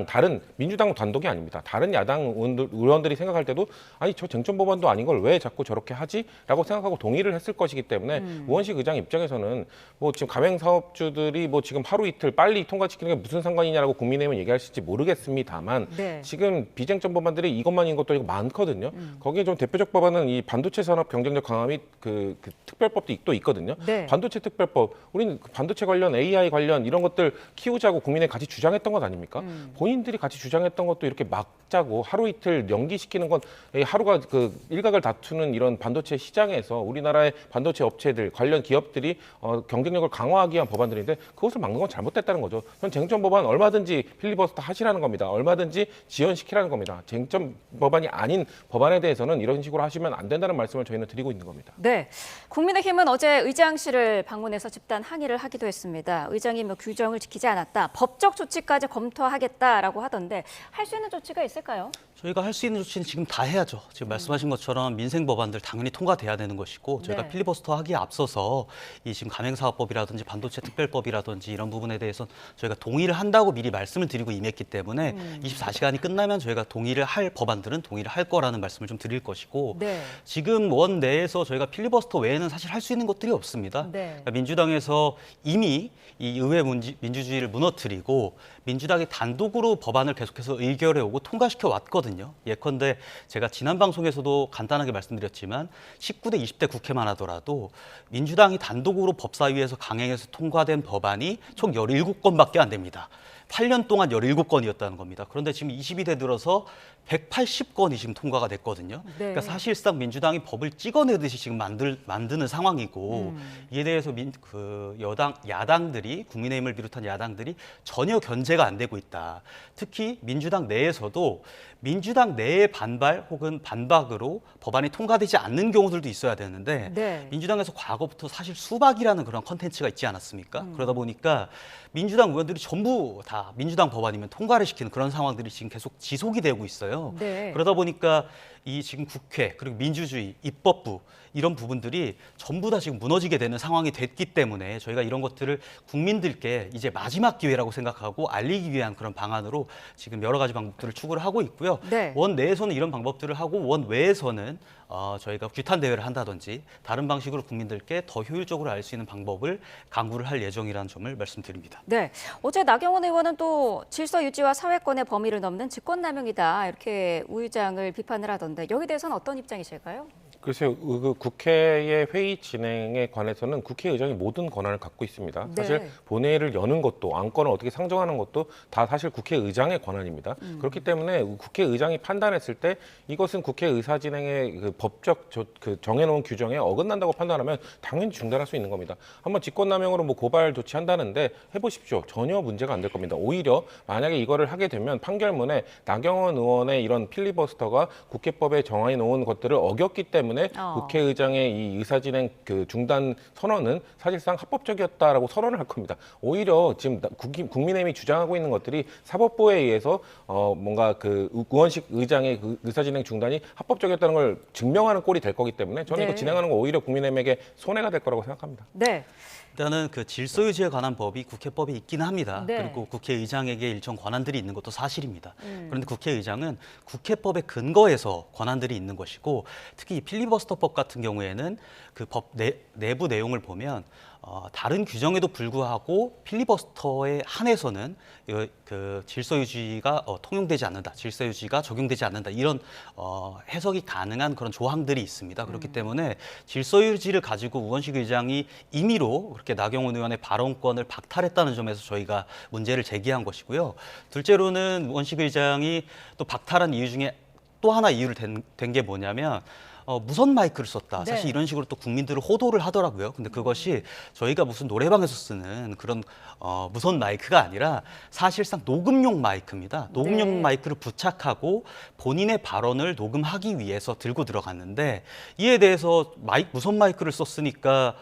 S8: 다른 민주당 단독이 아닙니다. 다른 야당 의원들이 생각할 때도 아니 저 쟁점 법안도 아닌 걸 왜 자꾸 저렇게 하지? 라고 생각하고 동의를 했을 것이기 때문에 우원식 의장 입장에서는 지금 가맹사업주들이 지금 하루 이틀 빨리 통과시키는 게 무슨 상관이냐라고 국민의힘은 얘기하실지 모르겠습니다만
S1: 네.
S8: 지금 비쟁점 법안 법안들이 이것만인 것도 아니고 많거든요. 거기에 좀 대표적 법안은 이 반도체 산업 경쟁력 강화 및 그 특별법도 또 있거든요.
S1: 네.
S8: 반도체 특별법, 우리는 반도체 관련 AI 관련 이런 것들 키우자고 국민에 같이 주장했던 것 아닙니까? 본인들이 같이 주장했던 것도 이렇게 막 짜고 하루 이틀 연기시키는 건 하루가 그 일각을 다투는 이런 반도체 시장에서 우리나라의 반도체 업체들 관련 기업들이 경쟁력을 강화하기 위한 법안들인데 그것을 막는 건 잘못됐다는 거죠. 전 쟁점 법안 얼마든지 필리버스터 하시라는 겁니다. 얼마든지 지연시키라는 겁니다. 쟁점 법안이 아닌 법안에 대해서는 이런 식으로 하시면 안 된다는 말씀을 저희는 드리고 있는 겁니다.
S1: 네, 국민의힘은 어제 의장실을 방문해서 집단 항의를 하기도 했습니다. 의장이 규정을 지키지 않았다, 법적 조치까지 검토하겠다라고 하던데 할 수 있는 조치가 있을까요?
S2: 저희가 할 수 있는 조치는 지금 다 해야죠. 지금 말씀하신 것처럼 민생 법안들 당연히 통과돼야 되는 것이고 저희가
S1: 네.
S2: 필리버스터 하기에 앞서서 이 지금 가맹사업법이라든지 반도체 특별법이라든지 이런 부분에 대해서는 저희가 동의를 한다고 미리 말씀을 드리고 임했기 때문에 24시간이 끝나면 저희가 동의를 할 법안들은 동의를 할 거라는 말씀을 좀 드릴 것이고
S1: 네.
S2: 지금 원 내에서 저희가 필리버스터 외에는 사실 할 수 있는 것들이 없습니다.
S1: 네.
S2: 그러니까 민주당에서 이미 이 의회 민주주의를 무너뜨리고 민주당이 단독으로 법안을 계속해서 의결해 오고 통과시켜 왔거든요. 예컨대 제가 지난 방송에서도 간단하게 말씀드렸지만 19대 20대 국회만 하더라도 민주당이 단독으로 법사위에서 강행해서 통과된 법안이 총 17건밖에 안 됩니다. 8년 동안 17건이었다는 겁니다. 그런데 지금 22대 들어서 180건이 지금 통과가 됐거든요.
S1: 네.
S2: 그러니까 사실상 민주당이 법을 찍어내듯이 지금 만드는 상황이고 이에 대해서 야당들이 국민의힘을 비롯한 야당들이 전혀 견제가 안 되고 있다. 특히 민주당 내에서도 민주당 내의 반발 혹은 반박으로 법안이 통과되지 않는 경우들도 있어야 되는데
S1: 네.
S2: 민주당에서 과거부터 사실 수박이라는 그런 컨텐츠가 있지 않았습니까? 그러다 보니까 민주당 의원들이 전부 다 민주당 법안이면 통과를 시키는 그런 상황들이 지금 계속 지속이 되고 있어요.
S1: 네.
S2: 그러다 보니까 이 지금 국회 그리고 민주주의, 입법부 이런 부분들이 전부 다 지금 무너지게 되는 상황이 됐기 때문에 저희가 이런 것들을 국민들께 이제 마지막 기회라고 생각하고 알리기 위한 그런 방안으로 지금 여러 가지 방법들을 추구를 하고 있고요.
S1: 네.
S2: 원 내에서는 이런 방법들을 하고 원 외에서는 저희가 규탄 대회를 한다든지 다른 방식으로 국민들께 더 효율적으로 알 수 있는 방법을 강구를 할 예정이라는 점을 말씀드립니다.
S1: 네, 어제 나경원 의원은 또 질서 유지와 사회권의 범위를 넘는 직권남용이다 이렇게 우 의장을 비판을 하던데 여기에 대해서는 어떤 입장이실까요?
S8: 글쎄요, 그 국회의 회의 진행에 관해서는 국회의장이 모든 권한을 갖고 있습니다.
S1: 네.
S8: 사실 본회의를 여는 것도 안건을 어떻게 상정하는 것도 다 사실 국회의장의 권한입니다. 그렇기 때문에 국회의장이 판단했을 때 이것은 국회 의사진행의 그 법적 정해놓은 규정에 어긋난다고 판단하면 당연히 중단할 수 있는 겁니다. 한번 직권남용으로 뭐 고발 조치한다는데 해보십시오. 전혀 문제가 안 될 겁니다. 오히려 만약에 이거를 하게 되면 판결문에 나경원 의원의 이런 필리버스터가 국회법에 정해놓은 것들을 어겼기 때문에 국회의장의 이 의사진행 중단 선언은 사실상 합법적이었다라고 선언을 할 겁니다. 오히려 지금 국민의힘이 주장하고 있는 것들이 사법부에 의해서 뭔가 우원식 의장의 의사진행 중단이 합법적이었다는 걸 증명하는 꼴이 될 거기 때문에 저는 이거 진행하는 거 오히려 국민의힘에게 손해가 될 거라고 생각합니다.
S1: 네.
S2: 일단은 그 질서 유지에 관한 법이 국회법에 있긴 합니다.
S1: 네.
S2: 그리고 국회의장에게 일정 권한들이 있는 것도 사실입니다. 그런데 국회의장은 국회법에 근거해서 권한들이 있는 것이고 특히 이 필리버스터법 같은 경우에는 그 법 내부 내용을 보면 다른 규정에도 불구하고 필리버스터에 한해서는 그 질서 유지가 통용되지 않는다, 질서 유지가 적용되지 않는다 이런 해석이 가능한 그런 조항들이 있습니다. 그렇기 때문에 질서 유지를 가지고 우원식 의장이 임의로 그렇게 나경원 의원의 발언권을 박탈했다는 점에서 저희가 문제를 제기한 것이고요. 둘째로는 우원식 의장이 또 박탈한 이유 중에 또 하나 이유를 된 게 뭐냐면 무선 마이크를 썼다. 사실
S1: 네.
S2: 이런 식으로 또 국민들을 호도를 하더라고요. 근데 그것이 저희가 무슨 노래방에서 쓰는 그런 무선 마이크가 아니라 사실상 녹음용 마이크입니다. 녹음용
S1: 네.
S2: 마이크를 부착하고 본인의 발언을 녹음하기 위해서 들고 들어갔는데 이에 대해서 무선 마이크를 썼으니까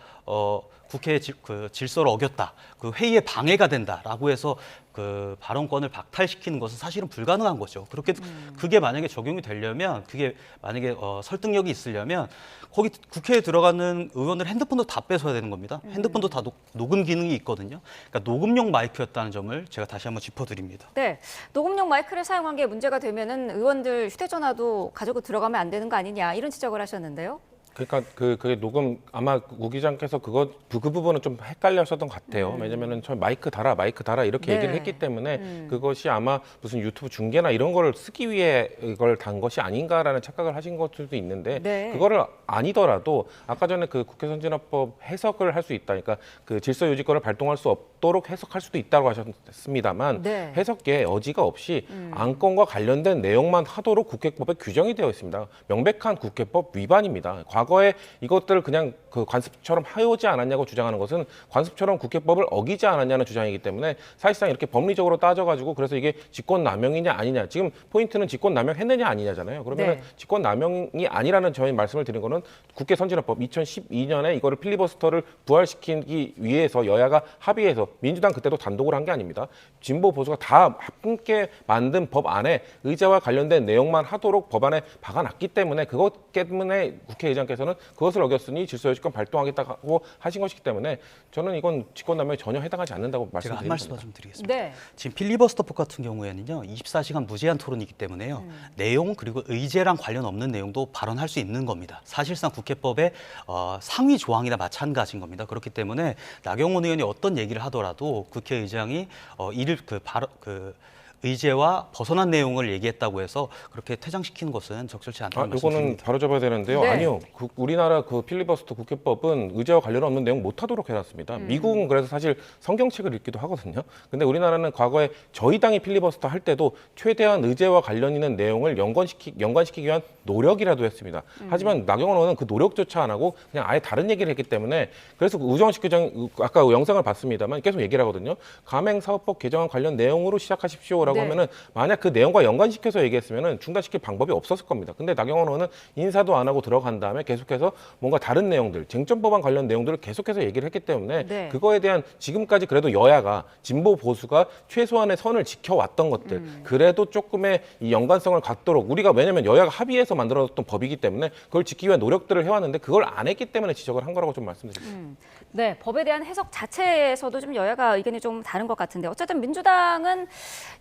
S2: 국회의 질서를 어겼다, 그 회의에 방해가 된다라고 해서 그 발언권을 박탈시키는 것은 사실은 불가능한 거죠. 그렇게 그게 만약에 적용이 되려면, 그게 만약에 설득력이 있으려면 거기 국회에 들어가는 의원들 핸드폰도 다 뺏어야 되는 겁니다. 핸드폰도 다 녹음 기능이 있거든요. 그러니까 녹음용 마이크였다는 점을 제가 다시 한번 짚어드립니다.
S1: 네, 녹음용 마이크를 사용한 게 문제가 되면은 의원들 휴대전화도 가지고 들어가면 안 되는 거 아니냐 이런 지적을 하셨는데요.
S8: 그러니까 그게 녹음 아마 우 기자께서 그 부분은 좀 헷갈려하셨던 것 같아요. 왜냐면은 처음 마이크 달아 이렇게 얘기를 했기 때문에 그것이 아마 무슨 유튜브 중계나 이런 거를 쓰기 위해 이걸 단 것이 아닌가라는 착각을 하신 것들도 있는데 그거를 아니더라도 아까 전에 그 국회 선진화법 해석을 할 수 있다. 그러니까 그 질서 유지권을 발동할 수 없도록 해석할 수도 있다고 하셨습니다만 해석계에 여지가 없이 안건과 관련된 내용만 하도록 국회법에 규정이 되어 있습니다. 명백한 국회법 위반입니다. 과거에 이것들을 그냥 그 관습처럼 해오지 않았냐고 주장하는 것은 관습처럼 국회법을 어기지 않았냐는 주장이기 때문에 사실상 이렇게 법리적으로 따져가지고 그래서 이게 직권남용이냐 아니냐 지금 포인트는 직권남용했느냐 아니냐잖아요. 그러면 직권남용이 아니라는 저희 말씀을 드린 거는 국회 선진화법 2012년에 이거를 필리버스터를 부활시키기 위해서 여야가 합의해서 민주당 그때도 단독으로 한 게 아닙니다. 진보 보수가 다 함께 만든 법 안에 의제와 관련된 내용만 하도록 법안에 박아놨기 때문에 그것 때문에 국회의장께서는 그것을 어겼으니 질서유지권 발동하겠다고 하신 것이기 때문에 저는 이건 직권남용에 전혀 해당하지 않는다고
S2: 제가 한 말씀드립니다. 말씀만 좀 드리겠습니다. 지금 필리버스터법 같은 경우에는요. 24시간 무제한 토론이기 때문에요. 내용 그리고 의제랑 관련 없는 내용도 발언할 수 있는 겁니다. 사실상 국회법의 상위 조항이나 마찬가지인 겁니다. 그렇기 때문에 나경원 의원이 어떤 얘기를 하더라도 국회의장이 이를 의제와 벗어난 내용을 얘기했다고 해서 그렇게 퇴장시키는 것은 적절치 않다는 말씀드립니다.
S8: 이거는 바로잡아야 되는데요. 아니요. 우리나라 그 필리버스터 국회법은 의제와 관련 없는 내용 못하도록 해놨습니다. 미국은 그래서 사실 성경책을 읽기도 하거든요. 근데 우리나라는 과거에 저희 당이 필리버스터 할 때도 최대한 의제와 관련 있는 내용을 연관시키기 위한 노력이라도 했습니다. 하지만 나경원 의원은 그 노력조차 안 하고 그냥 아예 다른 얘기를 했기 때문에 그래서 우정식 교장 아까 영상을 봤습니다만 계속 얘기를 하거든요. 가맹사업법 개정안 관련 내용으로 시작하십시오라고 하면은 만약 그 내용과 연관시켜서 얘기했으면은 중단시킬 방법이 없었을 겁니다. 근데 나경원 의원은 인사도 안 하고 들어간 다음에 계속해서 뭔가 다른 내용들, 쟁점법안 관련 내용들을 계속해서 얘기를 했기 때문에 그거에 대한 지금까지 그래도 여야가 진보 보수가 최소한의 선을 지켜왔던 것들 그래도 조금의 이 연관성을 갖도록 우리가 왜냐면 여야가 합의해서 만들어졌던 법이기 때문에 그걸 지키기 위한 노력들을 해왔는데 그걸 안 했기 때문에 지적을 한 거라고 좀 말씀드립니다.
S1: 네, 법에 대한 해석 자체에서도 좀 여야가 의견이 좀 다른 것 같은데 어쨌든 민주당은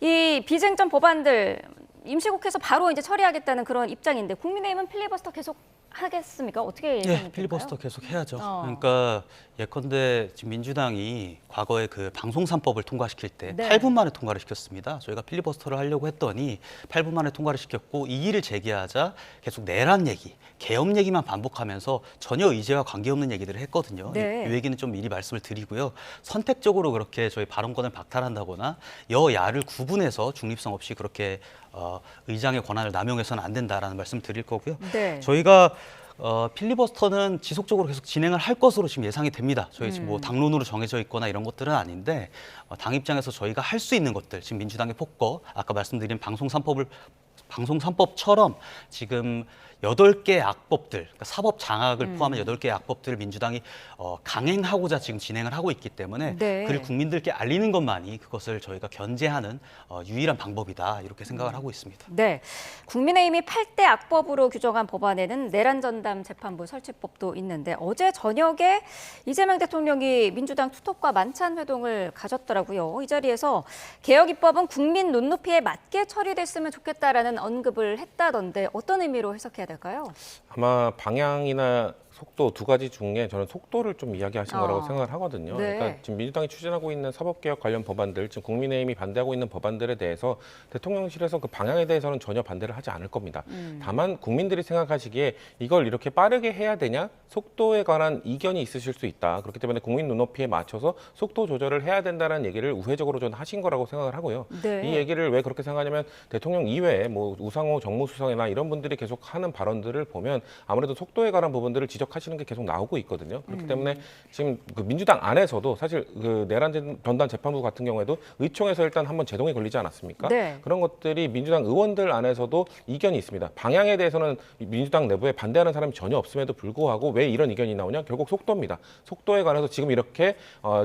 S1: 이 비쟁점 법안들 임시국회에서 바로 이제 처리하겠다는 그런 입장인데 국민의힘은 필리버스터 계속 하겠습니까? 어떻게 예상이
S2: 필리버스터 계속 해야죠. 그러니까 예컨대 지금 민주당이 과거에 그 방송 3법을 통과시킬 때 8분 만에 통과를 시켰습니다. 저희가 필리버스터를 하려고 했더니 8분 만에 통과를 시켰고 이의를 제기하자 계속 내란 얘기, 계엄 얘기만 반복하면서 전혀 의제와 관계없는 얘기들을 했거든요. 이 얘기는 좀 미리 말씀을 드리고요. 선택적으로 그렇게 저희 발언권을 박탈한다거나 여야를 구분해서 중립성 없이 그렇게 의장의 권한을 남용해서는 안 된다라는 말씀 드릴 거고요. 저희가 필리버스터는 지속적으로 계속 진행을 할 것으로 지금 예상이 됩니다. 저희 지금 뭐 당론으로 정해져 있거나 이런 것들은 아닌데 당 입장에서 저희가 할 수 있는 것들 지금 민주당의 폭거 아까 말씀드린 방송 3법처럼 지금 8개의 악법들, 그러니까 사법 장악을 포함한 8개의 악법들을 민주당이 강행하고자 지금 진행을 하고 있기 때문에 그를 국민들께 알리는 것만이 그것을 저희가 견제하는 유일한 방법이다 이렇게 생각을 하고 있습니다.
S1: 네, 국민의힘이 8대 악법으로 규정한 법안에는 내란전담 재판부 설치법도 있는데 어제 저녁에 이재명 대통령이 민주당 투톱과 만찬 회동을 가졌더라고요. 이 자리에서 개혁 입법은 국민 눈높이에 맞게 처리됐으면 좋겠다라는 언급을 했다던데 어떤 의미로 해석해야 될까요?
S8: 아마 방향이나 속도 두 가지 중에 저는 속도를 좀 이야기하신 거라고 생각을 하거든요. 그러니까 지금 민주당이 추진하고 있는 사법개혁 관련 법안들, 지금 국민의힘이 반대하고 있는 법안들에 대해서 대통령실에서 그 방향에 대해서는 전혀 반대를 하지 않을 겁니다. 다만 국민들이 생각하시기에 이걸 이렇게 빠르게 해야 되냐? 속도에 관한 이견이 있으실 수 있다. 그렇기 때문에 국민 눈높이에 맞춰서 속도 조절을 해야 된다는 얘기를 우회적으로 저는 하신 거라고 생각을 하고요. 이 얘기를 왜 그렇게 생각하냐면 대통령 이외에 뭐 우상호 정무수석이나 이런 분들이 계속 하는 발언들을 보면 아무래도 속도에 관한 부분들을 지적하시는 게 계속 나오고 있거든요. 그렇기 때문에 지금 그 민주당 안에서도 사실 그 내란 전담 재판부 같은 경우에도 의총에서 일단 한번 제동이 걸리지 않았습니까? 그런 것들이 민주당 의원들 안에서도 이견이 있습니다. 방향에 대해서는 민주당 내부에 반대하는 사람이 전혀 없음에도 불구하고 왜 이런 이견이 나오냐? 결국 속도입니다. 속도에 관해서 지금 이렇게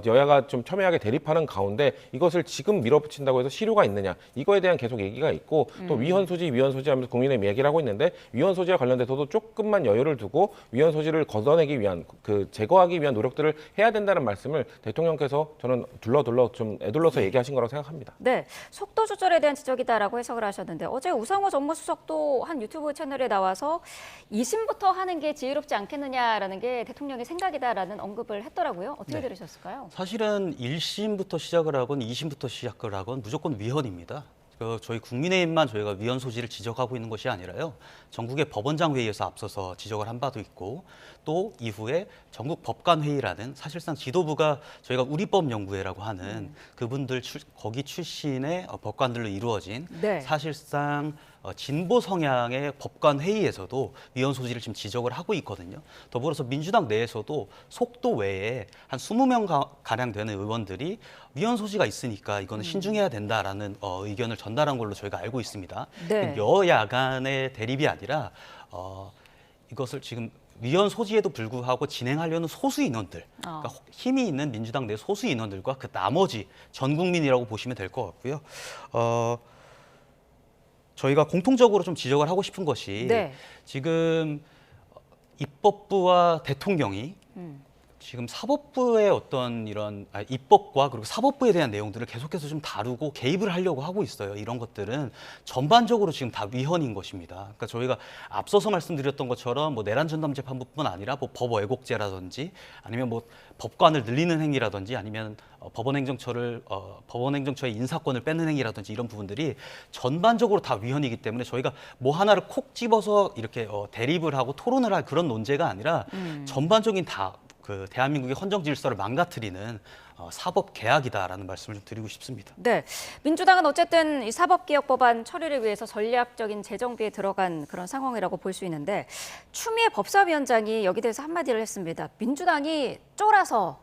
S8: 여야가 좀 첨예하게 대립하는 가운데 이것을 지금 밀어붙인다고 해서 실효가 있느냐? 이거에 대한 계속 얘기가 있고 또 위헌 소지 하면서 국민의힘 얘기를 하고 있는데 위헌 소지와 관련돼서도 조금만 여유를 두고 위헌 소지를 문제를 걷어내기 위한 제거하기 위한 노력들을 해야 된다는 말씀을 대통령께서 저는 좀 애둘러서 얘기하신 거라고 생각합니다.
S1: 네, 속도 조절에 대한 지적이다라고 해석을 하셨는데 어제 우상호 정무수석도 한 유튜브 채널에 나와서 2심부터 하는 게 지혜롭지 않겠느냐라는 게 대통령의 생각이다라는 언급을 했더라고요. 어떻게
S2: 네.
S1: 들으셨을까요?
S2: 사실은 1심부터 시작을 하건 2심부터 시작을 하건 무조건 위헌입니다. 저희 국민의힘만 저희가 위헌 소지를 지적하고 있는 것이 아니라요. 전국의 법원장 회의에서 앞서서 지적을 한 바도 있고 또 이후에 전국 법관회의라는 사실상 지도부가 저희가 우리법연구회라고 하는 그분들 거기 출신의 법관들로 이루어진
S1: 네.
S2: 사실상 진보 성향의 법관 회의에서도 위헌 소지를 지금 지적을 하고 있거든요. 더불어서 민주당 내에서도 속도 외에 한 20명 가량 되는 의원들이 위헌 소지가 있으니까 이거는 신중해야 된다라는 의견을 전달한 걸로 저희가 알고 있습니다.
S1: 네.
S2: 여야 간의 대립이 아니라 이것을 지금 위헌 소지에도 불구하고 진행하려는 소수 인원들, 그러니까 힘이 있는 민주당 내 소수 인원들과 그 나머지 전 국민이라고 보시면 될 것 같고요. 저희가 공통적으로 좀 지적을 하고 싶은 것이
S1: 네.
S2: 지금 입법부와 대통령이 지금 사법부의 어떤 이런 입법과 그리고 사법부에 대한 내용들을 계속해서 좀 다루고 개입을 하려고 하고 있어요. 이런 것들은 전반적으로 지금 다 위헌인 것입니다. 그러니까 저희가 앞서서 말씀드렸던 것처럼 뭐 내란 전담 재판부뿐 아니라 뭐 법 왜곡죄라든지 아니면 뭐 법관을 늘리는 행위라든지 아니면 법원행정처의 인사권을 뺏는 행위라든지 이런 부분들이 전반적으로 다 위헌이기 때문에 저희가 뭐 하나를 콕 집어서 이렇게 대립을 하고 토론을 할 그런 논제가 아니라 전반적인 대한민국의 헌정 질서를 망가뜨리는 사법 개혁이다라는 말씀을 좀 드리고 싶습니다.
S1: 네, 민주당은 어쨌든 이 사법개혁법안 처리를 위해서 전략적인 재정비에 들어간 그런 상황이라고 볼 수 있는데 추미애 법사위원장이 여기 대해서 한마디를 했습니다. 민주당이 쫄아서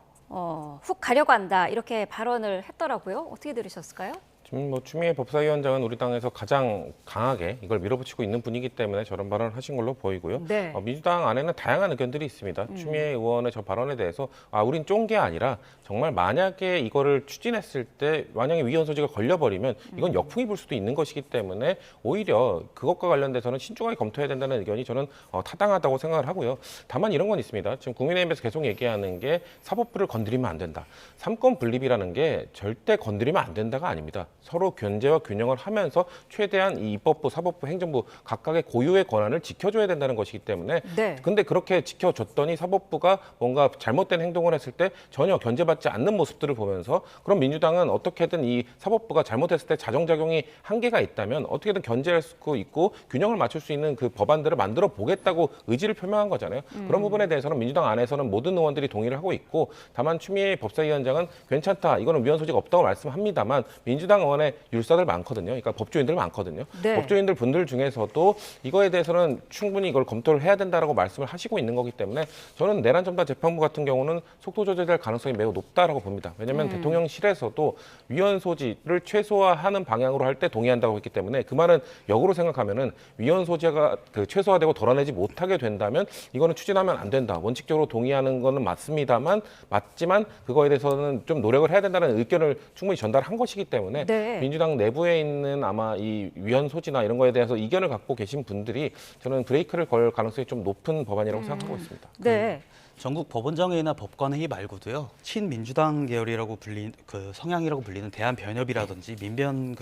S1: 훅 가려고 한다 이렇게 발언을 했더라고요. 어떻게 들으셨을까요?
S8: 지금 추미애 법사위원장은 우리 당에서 가장 강하게 이걸 밀어붙이고 있는 분이기 때문에 저런 발언을 하신 걸로 보이고요.
S1: 네.
S8: 민주당 안에는 다양한 의견들이 있습니다. 추미애 의원의 저 발언에 대해서 우린 쫀 게 아니라 정말 만약에 이거를 추진했을 때 만약에 위헌 소지가 걸려버리면 이건 역풍이 불 수도 있는 것이기 때문에 오히려 그것과 관련돼서는 신중하게 검토해야 된다는 의견이 저는 타당하다고 생각을 하고요. 다만 이런 건 있습니다. 지금 국민의힘에서 계속 얘기하는 게 사법부를 건드리면 안 된다. 삼권 분립이라는 게 절대 건드리면 안 된다가 아닙니다. 서로 견제와 균형을 하면서 최대한 이 입법부, 사법부, 행정부 각각의 고유의 권한을 지켜줘야 된다는 것이기 때문에 근데 그렇게 지켜줬더니 사법부가 뭔가 잘못된 행동을 했을 때 전혀 견제받지 않는 모습들을 보면서 그럼 민주당은 어떻게든 이 사법부가 잘못했을 때 자정작용이 한계가 있다면 어떻게든 견제할 수 있고 균형을 맞출 수 있는 그 법안들을 만들어 보겠다고 의지를 표명한 거잖아요. 그런 부분에 대해서는 민주당 안에서는 모든 의원들이 동의를 하고 있고 다만 추미애 법사위원장은 괜찮다. 이거는 위헌 소지가 없다고 말씀합니다만 민주당 의원의 율사들 많거든요. 그러니까 법조인들 많거든요.
S1: 네.
S8: 법조인들 분들 중에서도 이거에 대해서는 충분히 이걸 검토를 해야 된다라고 말씀을 하시고 있는 거기 때문에 저는 내란 전담 재판부 같은 경우는 속도 조절될 가능성이 매우 높다라고 봅니다. 왜냐하면 대통령실에서도 위헌 소지를 최소화하는 방향으로 할 때 동의한다고 했기 때문에 그 말은 역으로 생각하면은 위헌 소지가 최소화되고 덜어내지 못하게 된다면 이거는 추진하면 안 된다. 원칙적으로 동의하는 거는 맞지만 그거에 대해서는 좀 노력을 해야 된다는 의견을 충분히 전달한 것이기 때문에 민주당 내부에 있는 아마 이 위헌 소지나 이런 거에 대해서 이견을 갖고 계신 분들이 저는 브레이크를 걸 가능성이 좀 높은 법안이라고 생각하고 있습니다.
S1: 네.
S2: 전국 법원장회의나 법관회의 말고도요. 친민주당 계열이라고 불리는 성향이라고 불리는 대한변협이라든지 민변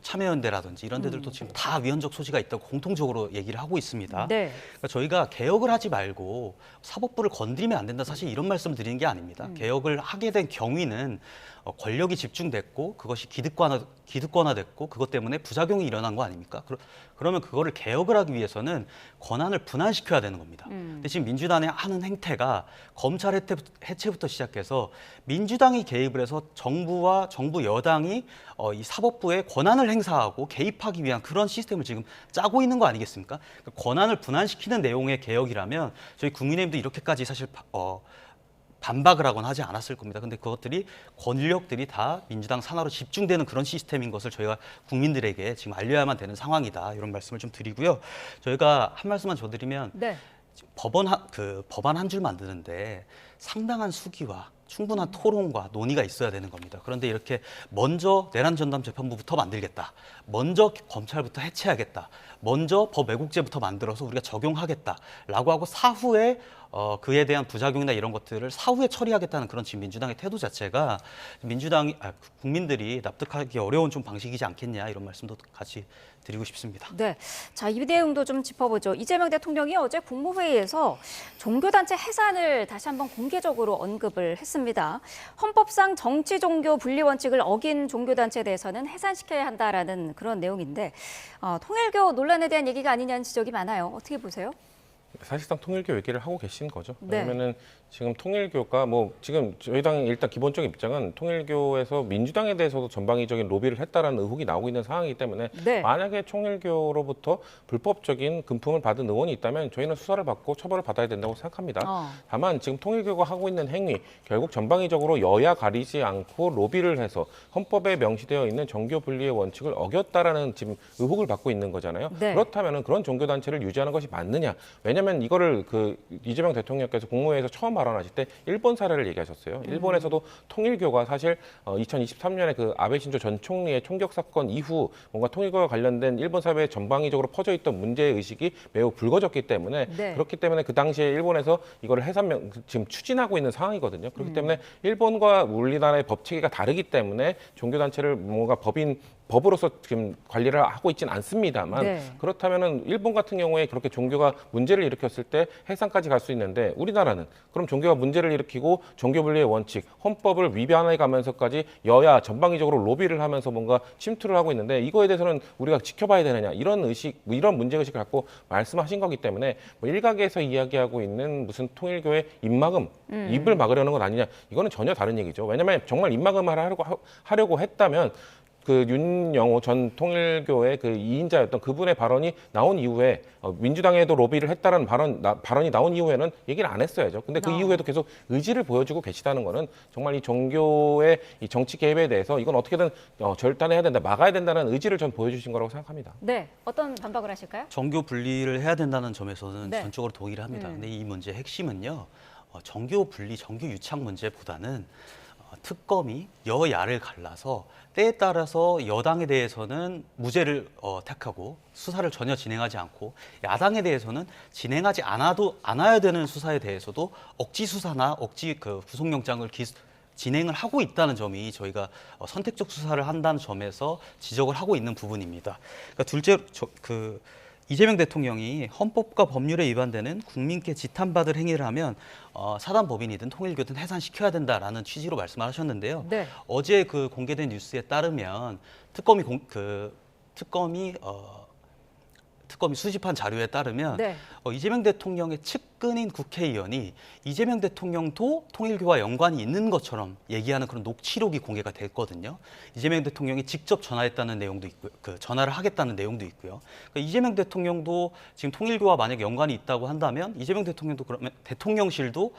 S2: 참여연대라든지 이런 데들도 지금 다 위헌적 소지가 있다고 공통적으로 얘기를 하고 있습니다.
S1: 네.
S2: 그러니까 저희가 개혁을 하지 말고 사법부를 건드리면 안 된다. 사실 이런 말씀을 드리는 게 아닙니다. 개혁을 하게 된 경위는 권력이 집중됐고 그것이 기득권화됐고 그것 때문에 부작용이 일어난 거 아닙니까? 그러면 그거를 개혁을 하기 위해서는 권한을 분할시켜야 되는 겁니다. 근데 지금 민주당의 하는 행태가 검찰 해체부터 시작해서 민주당이 개입을 해서 정부와 정부 여당이 이 사법부에 권한을 행사하고 개입하기 위한 그런 시스템을 지금 짜고 있는 거 아니겠습니까? 권한을 분할시키는 내용의 개혁이라면 저희 국민의힘도 이렇게까지 사실 반박을 하거나 하지 않았을 겁니다. 근데 그것들이 권력들이 다 민주당 산하로 집중되는 그런 시스템인 것을 저희가 국민들에게 지금 알려야만 되는 상황이다. 이런 말씀을 좀 드리고요. 저희가 한 말씀만 더 드리면 법안 한 줄 만드는데 상당한 수기와 충분한 토론과 논의가 있어야 되는 겁니다. 그런데 이렇게 먼저 내란 전담 재판부부터 만들겠다. 먼저 검찰부터 해체하겠다. 먼저 법 왜곡죄부터 만들어서 우리가 적용하겠다라고 하고 사후에 그에 대한 부작용이나 이런 것들을 사후에 처리하겠다는 그런 지금 민주당의 태도 자체가 국민들이 납득하기 어려운 좀 방식이지 않겠냐 이런 말씀도 같이 드리고 싶습니다.
S1: 네, 자, 이 내용도 좀 짚어보죠. 이재명 대통령이 어제 국무회의에서 종교단체 해산을 다시 한번 공개적으로 언급을 했습니다. 헌법상 정치 종교 분리 원칙을 어긴 종교단체에 대해서는 해산시켜야 한다라는 그런 내용인데 통일교 논란에 대한 얘기가 아니냐는 지적이 많아요. 어떻게 보세요?
S8: 사실상 통일교 얘기를 하고 계신 거죠.
S1: 네.
S8: 왜냐면은 지금 통일교가 지금 저희 당 일단 기본적인 입장은 통일교에서 민주당에 대해서도 전방위적인 로비를 했다라는 의혹이 나오고 있는 상황이기 때문에
S1: 네.
S8: 만약에 통일교로부터 불법적인 금품을 받은 의원이 있다면 저희는 수사를 받고 처벌을 받아야 된다고 생각합니다. 다만 지금 통일교가 하고 있는 행위 결국 전방위적으로 여야 가리지 않고 로비를 해서 헌법에 명시되어 있는 정교 분리의 원칙을 어겼다라는 지금 의혹을 받고 있는 거잖아요.
S1: 네.
S8: 그렇다면은 그런 종교단체를 유지하는 것이 맞느냐? 왜냐하면 이거를 이재명 대통령께서 국무회의에서 처음 발언하실 때 일본 사례를 얘기하셨어요. 일본에서도 통일교가 사실 2023년에 그 아베 신조 전 총리의 총격 사건 이후 뭔가 통일교와 관련된 일본 사회에 전방위적으로 퍼져 있던 문제 의식이 매우 불거졌기 때문에
S1: 네.
S8: 그렇기 때문에 그 당시에 일본에서 이거를 지금 추진하고 있는 상황이거든요. 그렇기 때문에 일본과 우리나라의 법 체계가 다르기 때문에 종교단체를 뭔가 법으로서 지금 관리를 하고 있지는 않습니다만
S1: 네.
S8: 그렇다면은 일본 같은 경우에 그렇게 종교가 문제를 일으켰을 때 해산까지 갈 수 있는데 우리나라는 그럼 종교가 문제를 일으키고 종교 분리의 원칙, 헌법을 위반해 가면서까지 여야 전방위적으로 로비를 하면서 뭔가 침투를 하고 있는데 이거에 대해서는 우리가 지켜봐야 되느냐 이런 이런 문제 의식을 갖고 말씀하신 거기 때문에 일각에서 이야기하고 있는 무슨 통일교의 입막음, 입을 막으려는 건 아니냐 이거는 전혀 다른 얘기죠. 왜냐하면 정말 입막음을 하려고 했다면 그 윤영호 전 통일교의 그 2인자였던 그분의 발언이 나온 이후에 민주당에도 로비를 했다는 발언이 나온 이후에는 얘기를 안 했어야죠. 근데 그 이후에도 계속 의지를 보여주고 계시다는 거는 정말 이 종교의 이 정치 개입에 대해서 이건 어떻게든 절단해야 된다, 막아야 된다는 의지를 전 보여주신 거라고 생각합니다.
S1: 네, 어떤 반박을 하실까요?
S2: 정교 분리를 해야 된다는 점에서는
S1: 네.
S2: 전적으로 동의를 합니다. 근데 이 문제의 핵심은요. 정교 분리, 정교 유착 문제보다는 특검이 여야를 갈라서 때에 따라서 여당에 대해서는 무죄를 택하고 수사를 전혀 진행하지 않고 야당에 대해서는 진행하지 않아야 되는 수사에 대해서도 억지 수사나 억지 구속영장을 진행을 하고 있다는 점이 저희가 선택적 수사를 한다는 점에서 지적을 하고 있는 부분입니다. 그러니까 둘째로 이재명 대통령이 헌법과 법률에 위반되는 국민께 지탄받을 행위를 하면 사단법인이든 통일교든 해산시켜야 된다라는 취지로 말씀을 하셨는데요.
S1: 네.
S2: 어제 공개된 뉴스에 따르면 특검이 수집한 자료에 따르면
S1: 네.
S2: 이재명 대통령의 측근인 국회의원이 이재명 대통령도 통일교와 연관이 있는 것처럼 얘기하는 그런 녹취록이 공개가 됐거든요. 이재명 대통령이 직접 전화했다는 내용도 있고요. 전화를 하겠다는 내용도 있고요. 그러니까 이재명 대통령도 지금 통일교와 만약 연관이 있다고 한다면 이재명 대통령도 그러면 대통령실도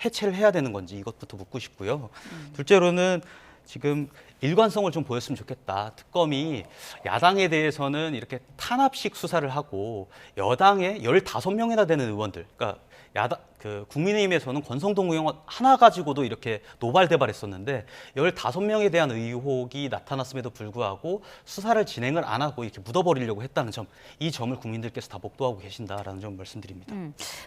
S2: 해체를 해야 되는 건지 이것부터 묻고 싶고요. 둘째로는 지금 일관성을 좀 보였으면 좋겠다. 특검이 야당에 대해서는 이렇게 탄압식 수사를 하고 여당의 15명이나 되는 의원들, 그러니까 국민의힘에서는 권성동 의원 하나 가지고도 이렇게 노발대발했었는데 15명에 대한 의혹이 나타났음에도 불구하고 수사를 진행을 안 하고 이렇게 묻어버리려고 했다는 점, 이 점을 국민들께서 다 목도하고 계신다라는 점 말씀드립니다.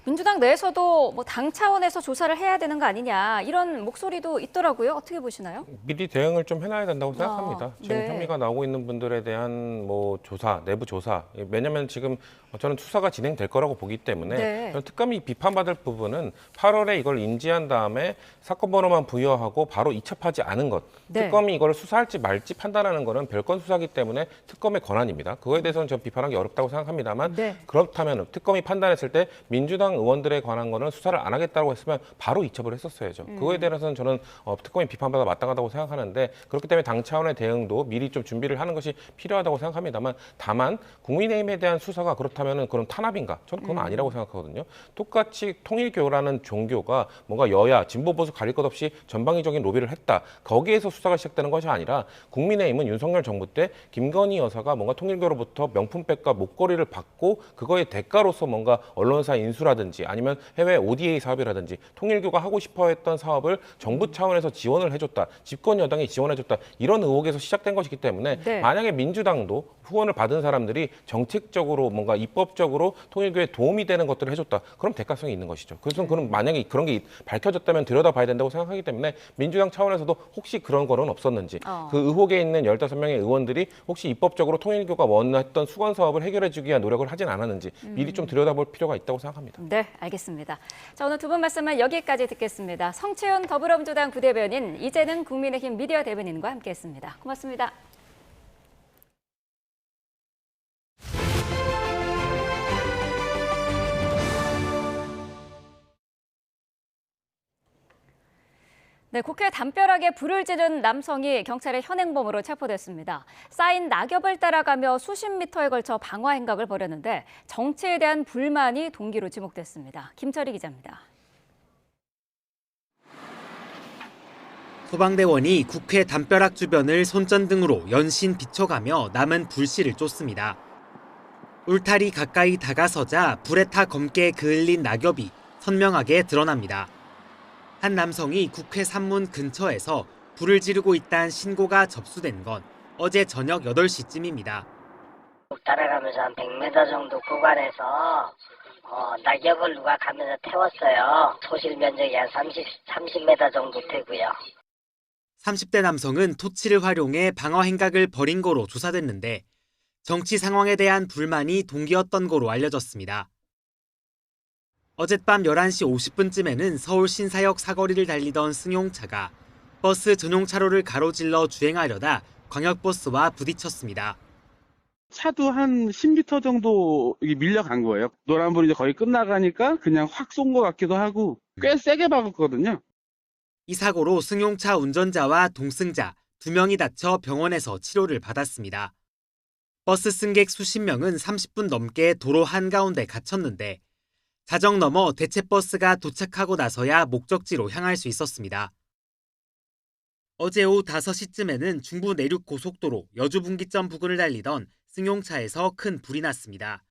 S1: 민주당 내에서도 당 차원에서 조사를 해야 되는 거 아니냐 이런 목소리도 있더라고요. 어떻게 보시나요?
S8: 미리 대응을 좀 해놔야 된다고 생각합니다. 지금
S1: 네.
S8: 혐의가 나오고 있는 분들에 대한 조사, 내부 조사. 왜냐하면 지금 저는 수사가 진행될 거라고 보기 때문에
S1: 네.
S8: 저는 특검이 비판받을 부분은 8월에 이걸 인지한 다음에 사건 번호만 부여하고 바로 이첩하지 않은 것.
S1: 네.
S8: 특검이 이걸 수사할지 말지 판단하는 거는 별건 수사기 때문에 특검의 권한입니다. 그거에 대해서는 전 비판하기 어렵다고 생각합니다만
S1: 네.
S8: 그렇다면 특검이 판단했을 때 민주당 의원들에 관한 거는 수사를 안 하겠다고 했으면 바로 이첩을 했었어야죠. 그거에 대해서는 저는 특검이 비판받아 마땅하다고 생각하는데 그렇기 때문에 당 차원의 대응도 미리 좀 준비를 하는 것이 필요하다고 생각합니다만 다만 국민의힘에 대한 수사가 그렇다면 그런 탄압인가? 저는 그건 아니라고 생각하거든요. 똑같이 통일 통일교라는 종교가 뭔가 여야, 진보, 보수 가릴 것 없이 전방위적인 로비를 했다. 거기에서 수사가 시작되는 것이 아니라 국민의힘은 윤석열 정부 때 김건희 여사가 뭔가 통일교로부터 명품백과 목걸이를 받고 그거의 대가로서 뭔가 언론사 인수라든지 아니면 해외 ODA 사업이라든지 통일교가 하고 싶어 했던 사업을 정부 차원에서 지원을 해줬다. 집권 여당이 지원해줬다. 이런 의혹에서 시작된 것이기 때문에
S1: 네.
S8: 만약에 민주당도 후원을 받은 사람들이 정책적으로 뭔가 입법적으로 통일교에 도움이 되는 것들을 해줬다. 그럼 대가성이 있는 것이죠. 그래서 그럼 만약에 그런 게 밝혀졌다면 들여다봐야 된다고 생각하기 때문에 민주당 차원에서도 혹시 그런 거는 없었는지 그 의혹에 있는 15명의 의원들이 혹시 입법적으로 통일교가 원했던 수건 사업을 해결해 주기 위한 노력을 하진 않았는지 미리 좀 들여다볼 필요가 있다고 생각합니다.
S1: 네, 알겠습니다. 자, 오늘 두 분 말씀은 여기까지 듣겠습니다. 성채윤 더불어민주당 부대변인, 이재능 국민의힘 미디어 대변인과 함께했습니다. 고맙습니다. 네, 국회 담벼락에 불을 지른 남성이 경찰의 현행범으로 체포됐습니다. 쌓인 낙엽을 따라가며 수십 미터에 걸쳐 방화 행각을 벌였는데 정치에 대한 불만이 동기로 지목됐습니다. 김철희 기자입니다.
S3: 소방대원이 국회 담벼락 주변을 손전등으로 연신 비춰가며 남은 불씨를 쫓습니다. 울타리 가까이 다가서자 불에 타 검게 그을린 낙엽이 선명하게 드러납니다. 한 남성이 국회 산문 근처에서 불을 지르고 있다는 신고가 접수된 건 어제 저녁 8시쯤입니다.
S9: 따라가면서 한 100m 정도 구간에서 낙엽을 누가 가면서 태웠어요. 소실 면적이 한 30m 정도 되고요.
S3: 30대 남성은 토치를 활용해 방화 행각을 벌인 거로 조사됐는데 정치 상황에 대한 불만이 동기였던 거로 알려졌습니다. 어젯밤 11시 50분쯤에는 서울 신사역 사거리를 달리던 승용차가 버스 전용 차로를 가로질러 주행하려다 광역버스와 부딪혔습니다.
S11: 차도 한 10m 정도 밀려간 거예요. 노란불이 이제 거의 끝나가니까 그냥 확 쏜 것 같기도 하고 꽤 세게 박았거든요.
S3: 이 사고로 승용차 운전자와 동승자 2명이 다쳐 병원에서 치료를 받았습니다. 버스 승객 수십 명은 30분 넘게 도로 한가운데 갇혔는데 자정 넘어 대체버스가 도착하고 나서야 목적지로 향할 수 있었습니다. 어제 오후 5시쯤에는 중부 내륙 고속도로 여주분기점 부근을 달리던 승용차에서 큰 불이 났습니다.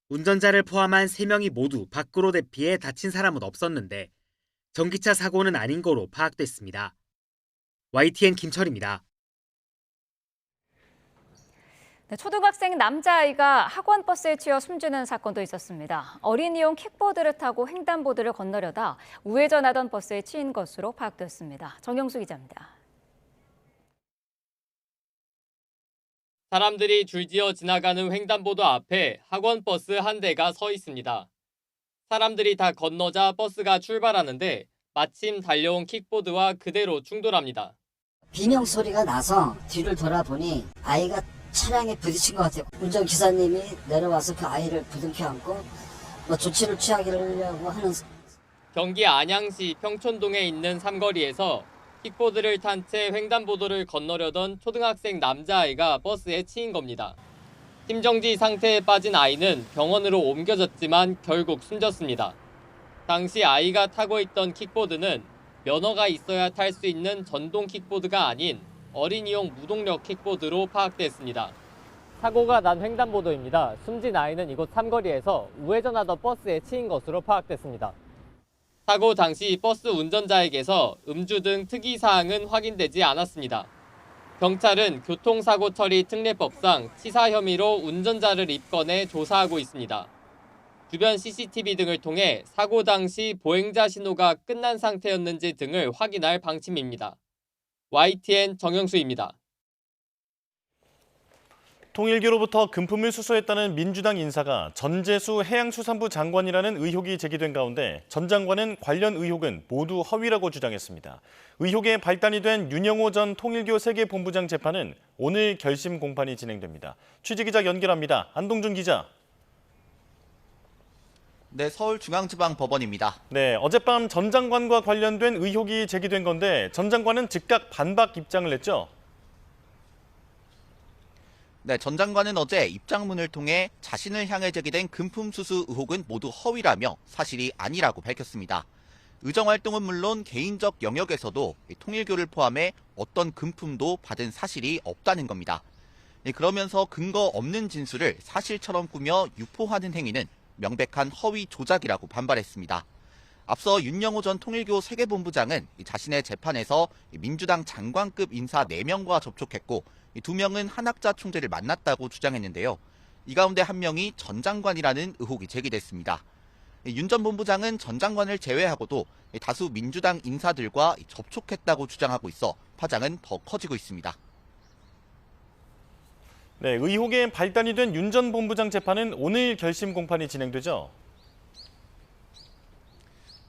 S3: 운전자를 포함한 3명이 모두 밖으로 대피해 다친 사람은 없었는데 전기차 사고는 아닌 거로 파악됐습니다. YTN 김철입니다.
S1: 네, 초등학생 남자아이가 학원 버스에 치여 숨지는 사건도 있었습니다. 어린이용 킥보드를 타고 횡단보도를 건너려다 우회전하던 버스에 치인 것으로 파악됐습니다. 정영수 기자입니다.
S12: 사람들이 줄지어 지나가는 횡단보도 앞에 학원 버스 한 대가 서 있습니다. 사람들이 다 건너자 버스가 출발하는데 마침 달려온 킥보드와 그대로 충돌합니다.
S25: 비명 소리가 나서 뒤를 돌아보니 아이가 차량에 부딪힌 것 같아요. 운전기사님이 내려와서 그 아이를 부둥켜 안고 조치를 취하려고 하는.
S12: 경기 안양시 평촌동에 있는 삼거리에서 킥보드를 탄 채 횡단보도를 건너려던 초등학생 남자아이가 버스에 치인 겁니다. 심정지 상태에 빠진 아이는 병원으로 옮겨졌지만 결국 숨졌습니다. 당시 아이가 타고 있던 킥보드는 면허가 있어야 탈 수 있는 전동 킥보드가 아닌 어린이용 무동력 킥보드로 파악됐습니다. 사고가 난 횡단보도입니다. 숨진 아이는 이곳 삼거리에서 우회전하던 버스에 치인 것으로 파악됐습니다. 사고 당시 버스 운전자에게서 음주 등 특이사항은 확인되지 않았습니다. 경찰은 교통사고 처리 특례법상 치사 혐의로 운전자를 입건해 조사하고 있습니다. 주변 CCTV 등을 통해 사고 당시 보행자 신호가 끝난 상태였는지 등을 확인할 방침입니다. YTN 정영수입니다.
S17: 통일교로부터 금품을 수수했다는 민주당 인사가 전재수 해양수산부 장관이라는 의혹이 제기된 가운데 전 장관은 관련 의혹은 모두 허위라고 주장했습니다. 의혹에 발단이 된 윤영호 전 통일교 세계본부장 재판은 오늘 결심 공판이 진행됩니다. 취재기자 연결합니다. 안동준 기자.
S26: 네, 서울중앙지방법원입니다.
S17: 네, 어젯밤 전 장관과 관련된 의혹이 제기된 건데 전 장관은 즉각 반박 입장을 냈죠?
S26: 네, 전 장관은 어제 입장문을 통해 자신을 향해 제기된 금품 수수 의혹은 모두 허위라며 사실이 아니라고 밝혔습니다. 의정활동은 물론 개인적 영역에서도 통일교를 포함해 어떤 금품도 받은 사실이 없다는 겁니다. 그러면서 근거 없는 진술을 사실처럼 꾸며 유포하는 행위는 명백한 허위 조작이라고 반발했습니다. 앞서 윤영호 전 통일교 세계본부장은 자신의 재판에서 민주당 장관급 인사 4명과 접촉했고 2명은 한학자 총재를 만났다고 주장했는데요. 이 가운데 1명이 전 장관이라는 의혹이 제기됐습니다. 윤 전 본부장은 전 장관을 제외하고도 다수 민주당 인사들과 접촉했다고 주장하고 있어 파장은 더 커지고 있습니다.
S17: 네, 의혹에 발단이 된 윤 전 본부장 재판은 오늘 결심 공판이 진행되죠?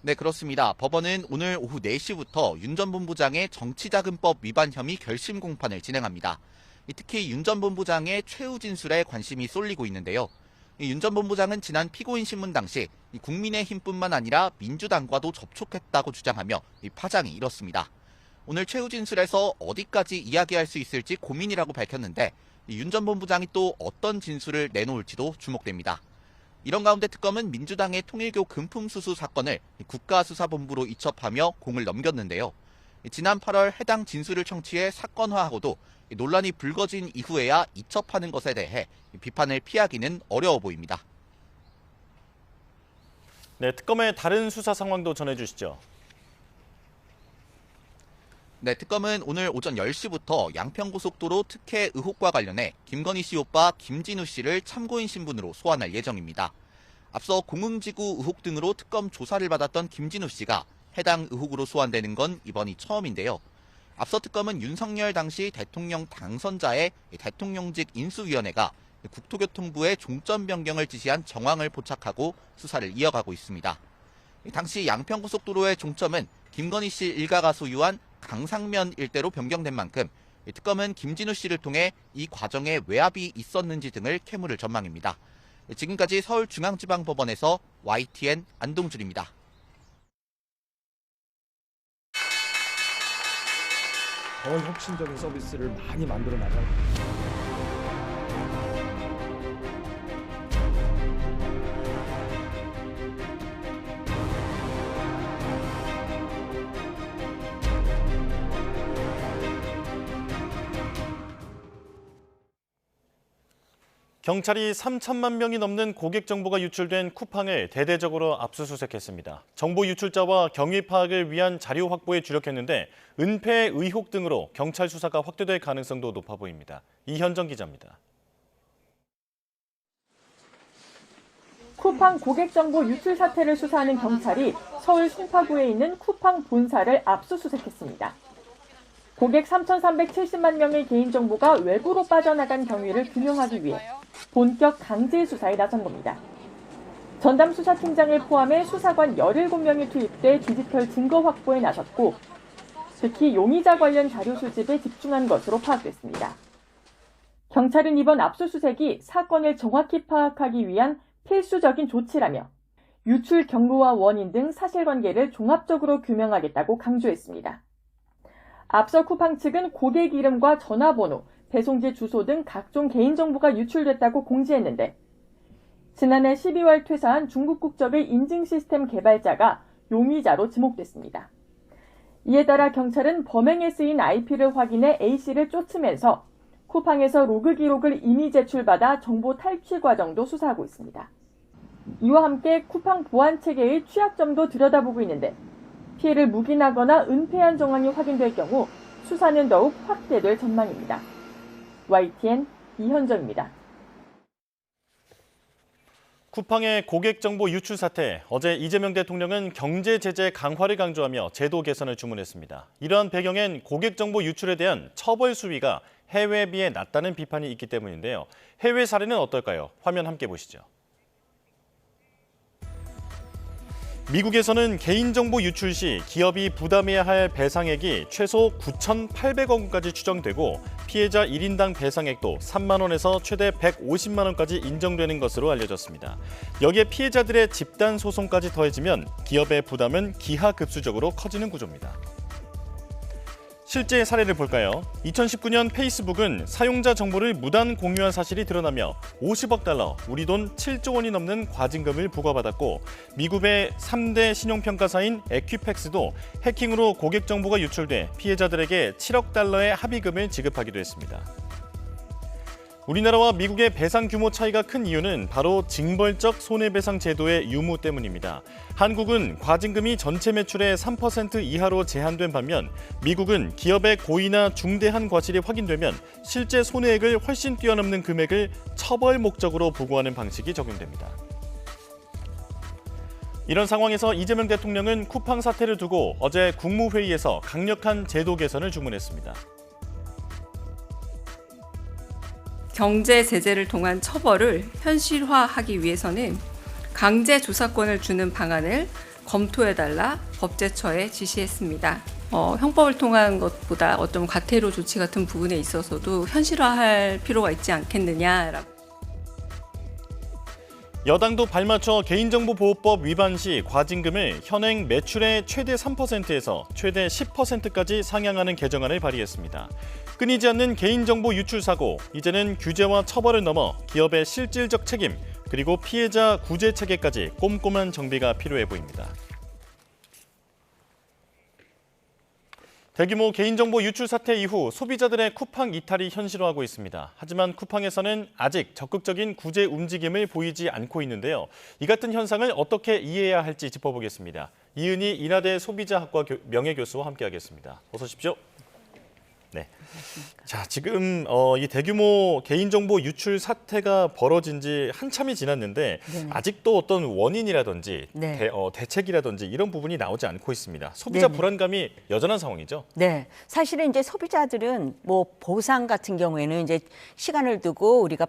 S26: 네, 그렇습니다. 법원은 오늘 오후 4시부터 윤 전 본부장의 정치자금법 위반 혐의 결심 공판을 진행합니다. 특히 윤 전 본부장의 최후 진술에 관심이 쏠리고 있는데요. 윤 전 본부장은 지난 피고인 신문 당시 국민의힘뿐만 아니라 민주당과도 접촉했다고 주장하며 파장이 일었습니다. 오늘 최후 진술에서 어디까지 이야기할 수 있을지 고민이라고 밝혔는데 윤 전 본부장이 또 어떤 진술을 내놓을지도 주목됩니다. 이런 가운데 특검은 민주당의 통일교 금품 수수 사건을 국가수사본부로 이첩하며 공을 넘겼는데요. 지난 8월 해당 진술을 청취해 사건화하고도 논란이 불거진 이후에야 이첩하는 것에 대해 비판을 피하기는 어려워 보입니다.
S17: 네, 특검의 다른 수사 상황도 전해주시죠.
S26: 네, 특검은 오늘 오전 10시부터 양평고속도로 특혜 의혹과 관련해 김건희 씨 오빠 김진우 씨를 참고인 신분으로 소환할 예정입니다. 앞서 공흥지구 의혹 등으로 특검 조사를 받았던 김진우 씨가 해당 의혹으로 소환되는 건 이번이 처음인데요. 앞서 특검은 윤석열 당시 대통령 당선자의 대통령직 인수위원회가 국토교통부에 종점 변경을 지시한 정황을 포착하고 수사를 이어가고 있습니다. 당시 양평고속도로의 종점은 김건희 씨 일가가 소유한 강상면 일대로 변경된 만큼 특검은 김진우 씨를 통해 이 과정에 외압이 있었는지 등을 캐물을 전망입니다. 지금까지 서울중앙지방법원에서 YTN 안동준입니다.
S10: 더 혁신적인 서비스를 많이 만들어 나갈
S17: 경찰이 3천만 명이 넘는 고객 정보가 유출된 쿠팡을 대대적으로 압수수색했습니다. 정보 유출자와 경위 파악을 위한 자료 확보에 주력했는데 은폐 의혹 등으로 경찰 수사가 확대될 가능성도 높아 보입니다. 이현정 기자입니다.
S13: 쿠팡 고객 정보 유출 사태를 수사하는 경찰이 서울 송파구에 있는 쿠팡 본사를 압수수색했습니다. 고객 3,370만 명의 개인정보가 외부로 빠져나간 경위를 규명하기 위해 본격 강제 수사에 나선 겁니다. 전담 수사팀장을 포함해 수사관 17명이 투입돼 디지털 증거 확보에 나섰고 특히 용의자 관련 자료 수집에 집중한 것으로 파악됐습니다. 경찰은 이번 압수수색이 사건을 정확히 파악하기 위한 필수적인 조치라며 유출 경로와 원인 등 사실관계를 종합적으로 규명하겠다고 강조했습니다. 앞서 쿠팡 측은 고객 이름과 전화번호, 배송지 주소 등 각종 개인정보가 유출됐다고 공지했는데 지난해 12월 퇴사한 중국 국적의 인증 시스템 개발자가 용의자로 지목됐습니다. 이에 따라 경찰은 범행에 쓰인 IP를 확인해 A씨를 쫓으면서 쿠팡에서 로그 기록을 이미 제출받아 정보 탈취 과정도 수사하고 있습니다. 이와 함께 쿠팡 보안 체계의 취약점도 들여다보고 있는데 피해를 묵인하거나 은폐한 정황이 확인될 경우 수사는 더욱 확대될 전망입니다. YTN 이현정입니다.
S17: 쿠팡의 고객 정보 유출 사태, 어제 이재명 대통령은 경제 제재 강화를 강조하며 제도 개선을 주문했습니다. 이러한 배경엔 고객 정보 유출에 대한 처벌 수위가 해외에 비해 낮다는 비판이 있기 때문인데요. 해외 사례는 어떨까요? 화면 함께 보시죠. 미국에서는 개인정보 유출 시 기업이 부담해야 할 배상액이 최소 9,800억 원까지 추정되고 피해자 1인당 배상액도 3만 원에서 최대 150만 원까지 인정되는 것으로 알려졌습니다. 여기에 피해자들의 집단 소송까지 더해지면 기업의 부담은 기하급수적으로 커지는 구조입니다. 실제 사례를 볼까요? 2019년 페이스북은 사용자 정보를 무단 공유한 사실이 드러나며 50억 달러, 우리 돈 7조 원이 넘는 과징금을 부과받았고, 미국의 3대 신용평가사인 에퀴팩스도 해킹으로 고객 정보가 유출돼 피해자들에게 7억 달러의 합의금을 지급하기도 했습니다. 우리나라와 미국의 배상 규모 차이가 큰 이유는 바로 징벌적 손해배상 제도의 유무 때문입니다. 한국은 과징금이 전체 매출의 3% 이하로 제한된 반면 미국은 기업의 고의나 중대한 과실이 확인되면 실제 손해액을 훨씬 뛰어넘는 금액을 처벌 목적으로 부과하는 방식이 적용됩니다. 이런 상황에서 이재명 대통령은 쿠팡 사태를 두고 어제 국무회의에서 강력한 제도 개선을 주문했습니다.
S14: 경제 제재를 통한 처벌을 현실화하기 위해서는 강제 조사권을 주는 방안을 검토해달라 법제처에 지시했습니다. 형법을 통한 것보다 어떤 과태료 조치 같은 부분에 있어서도 현실화할 필요가 있지 않겠느냐라고.
S17: 여당도 발맞춰 개인정보보호법 위반 시 과징금을 현행 매출의 최대 3%에서 최대 10%까지 상향하는 개정안을 발의했습니다. 끊이지 않는 개인정보 유출 사고, 이제는 규제와 처벌을 넘어 기업의 실질적 책임, 그리고 피해자 구제 체계까지 꼼꼼한 정비가 필요해 보입니다. 대규모 개인정보 유출 사태 이후 소비자들의 쿠팡 이탈이 현실화하고 있습니다. 하지만 쿠팡에서는 아직 적극적인 구제 움직임을 보이지 않고 있는데요. 이 같은 현상을 어떻게 이해해야 할지 짚어보겠습니다. 이은희 인하대 소비자학과 명예교수와 함께하겠습니다. 어서 오십시오. 네. 자, 지금 이 대규모 개인정보 유출 사태가 벌어진 지 한참이 지났는데 네네. 아직도 어떤 원인이라든지 네. 대책이라든지 이런 부분이 나오지 않고 있습니다. 소비자 네네. 불안감이 여전한 상황이죠.
S15: 네, 사실은 이제 소비자들은 뭐 보상 같은 경우에는 이제 시간을 두고 우리가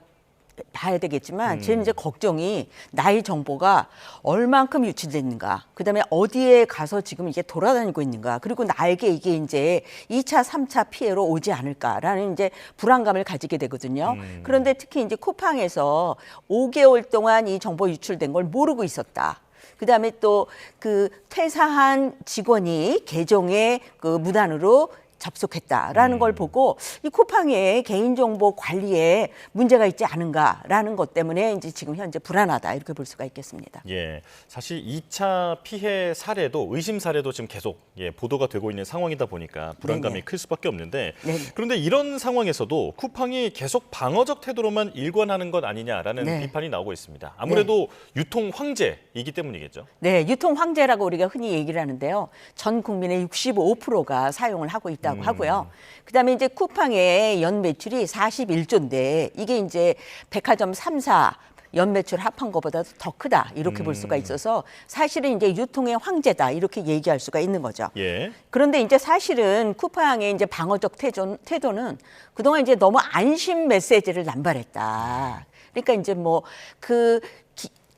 S15: 봐야 되겠지만 저는 이제 걱정이 나의 정보가 얼만큼 유출됐는가, 그다음에 어디에 가서 지금 이게 돌아다니고 있는가, 그리고 나에게 이게 이제 2차, 3차 피해로 오지 않을까라는 이제 불안감을 가지게 되거든요. 그런데 특히 이제 쿠팡에서 5개월 동안 이 정보 유출된 걸 모르고 있었다. 그다음에 또 그 퇴사한 직원이 계정에 그 무단으로 접속했다라는 걸 보고 이 쿠팡의 개인정보 관리에 문제가 있지 않은가라는 것 때문에 이제 지금 현재 불안하다 이렇게 볼 수가 있겠습니다.
S17: 예, 사실 2차 피해 사례도 의심 사례도 지금 계속 보도가 되고 있는 상황이다 보니까 불안감이 네네. 클 수밖에 없는데 네네. 그런데 이런 상황에서도 쿠팡이 계속 방어적 태도로만 일관하는 것 아니냐라는 네. 비판이 나오고 있습니다. 아무래도 네. 유통 황제이기 때문이겠죠.
S15: 네, 유통 황제라고 우리가 흔히 얘기를 하는데요. 전 국민의 65%가 사용을 하고 있다. 하고요. 그다음에 이제 쿠팡의 연 매출이 41조인데 이게 이제 백화점 3사 연 매출 합한 것보다도 더 크다 이렇게 볼 수가 있어서 사실은 이제 유통의 황제다 이렇게 얘기할 수가 있는 거죠. 예. 그런데 이제 사실은 쿠팡의 이제 방어적 태도는 그동안 이제 너무 안심 메시지를 남발했다. 그러니까 이제 뭐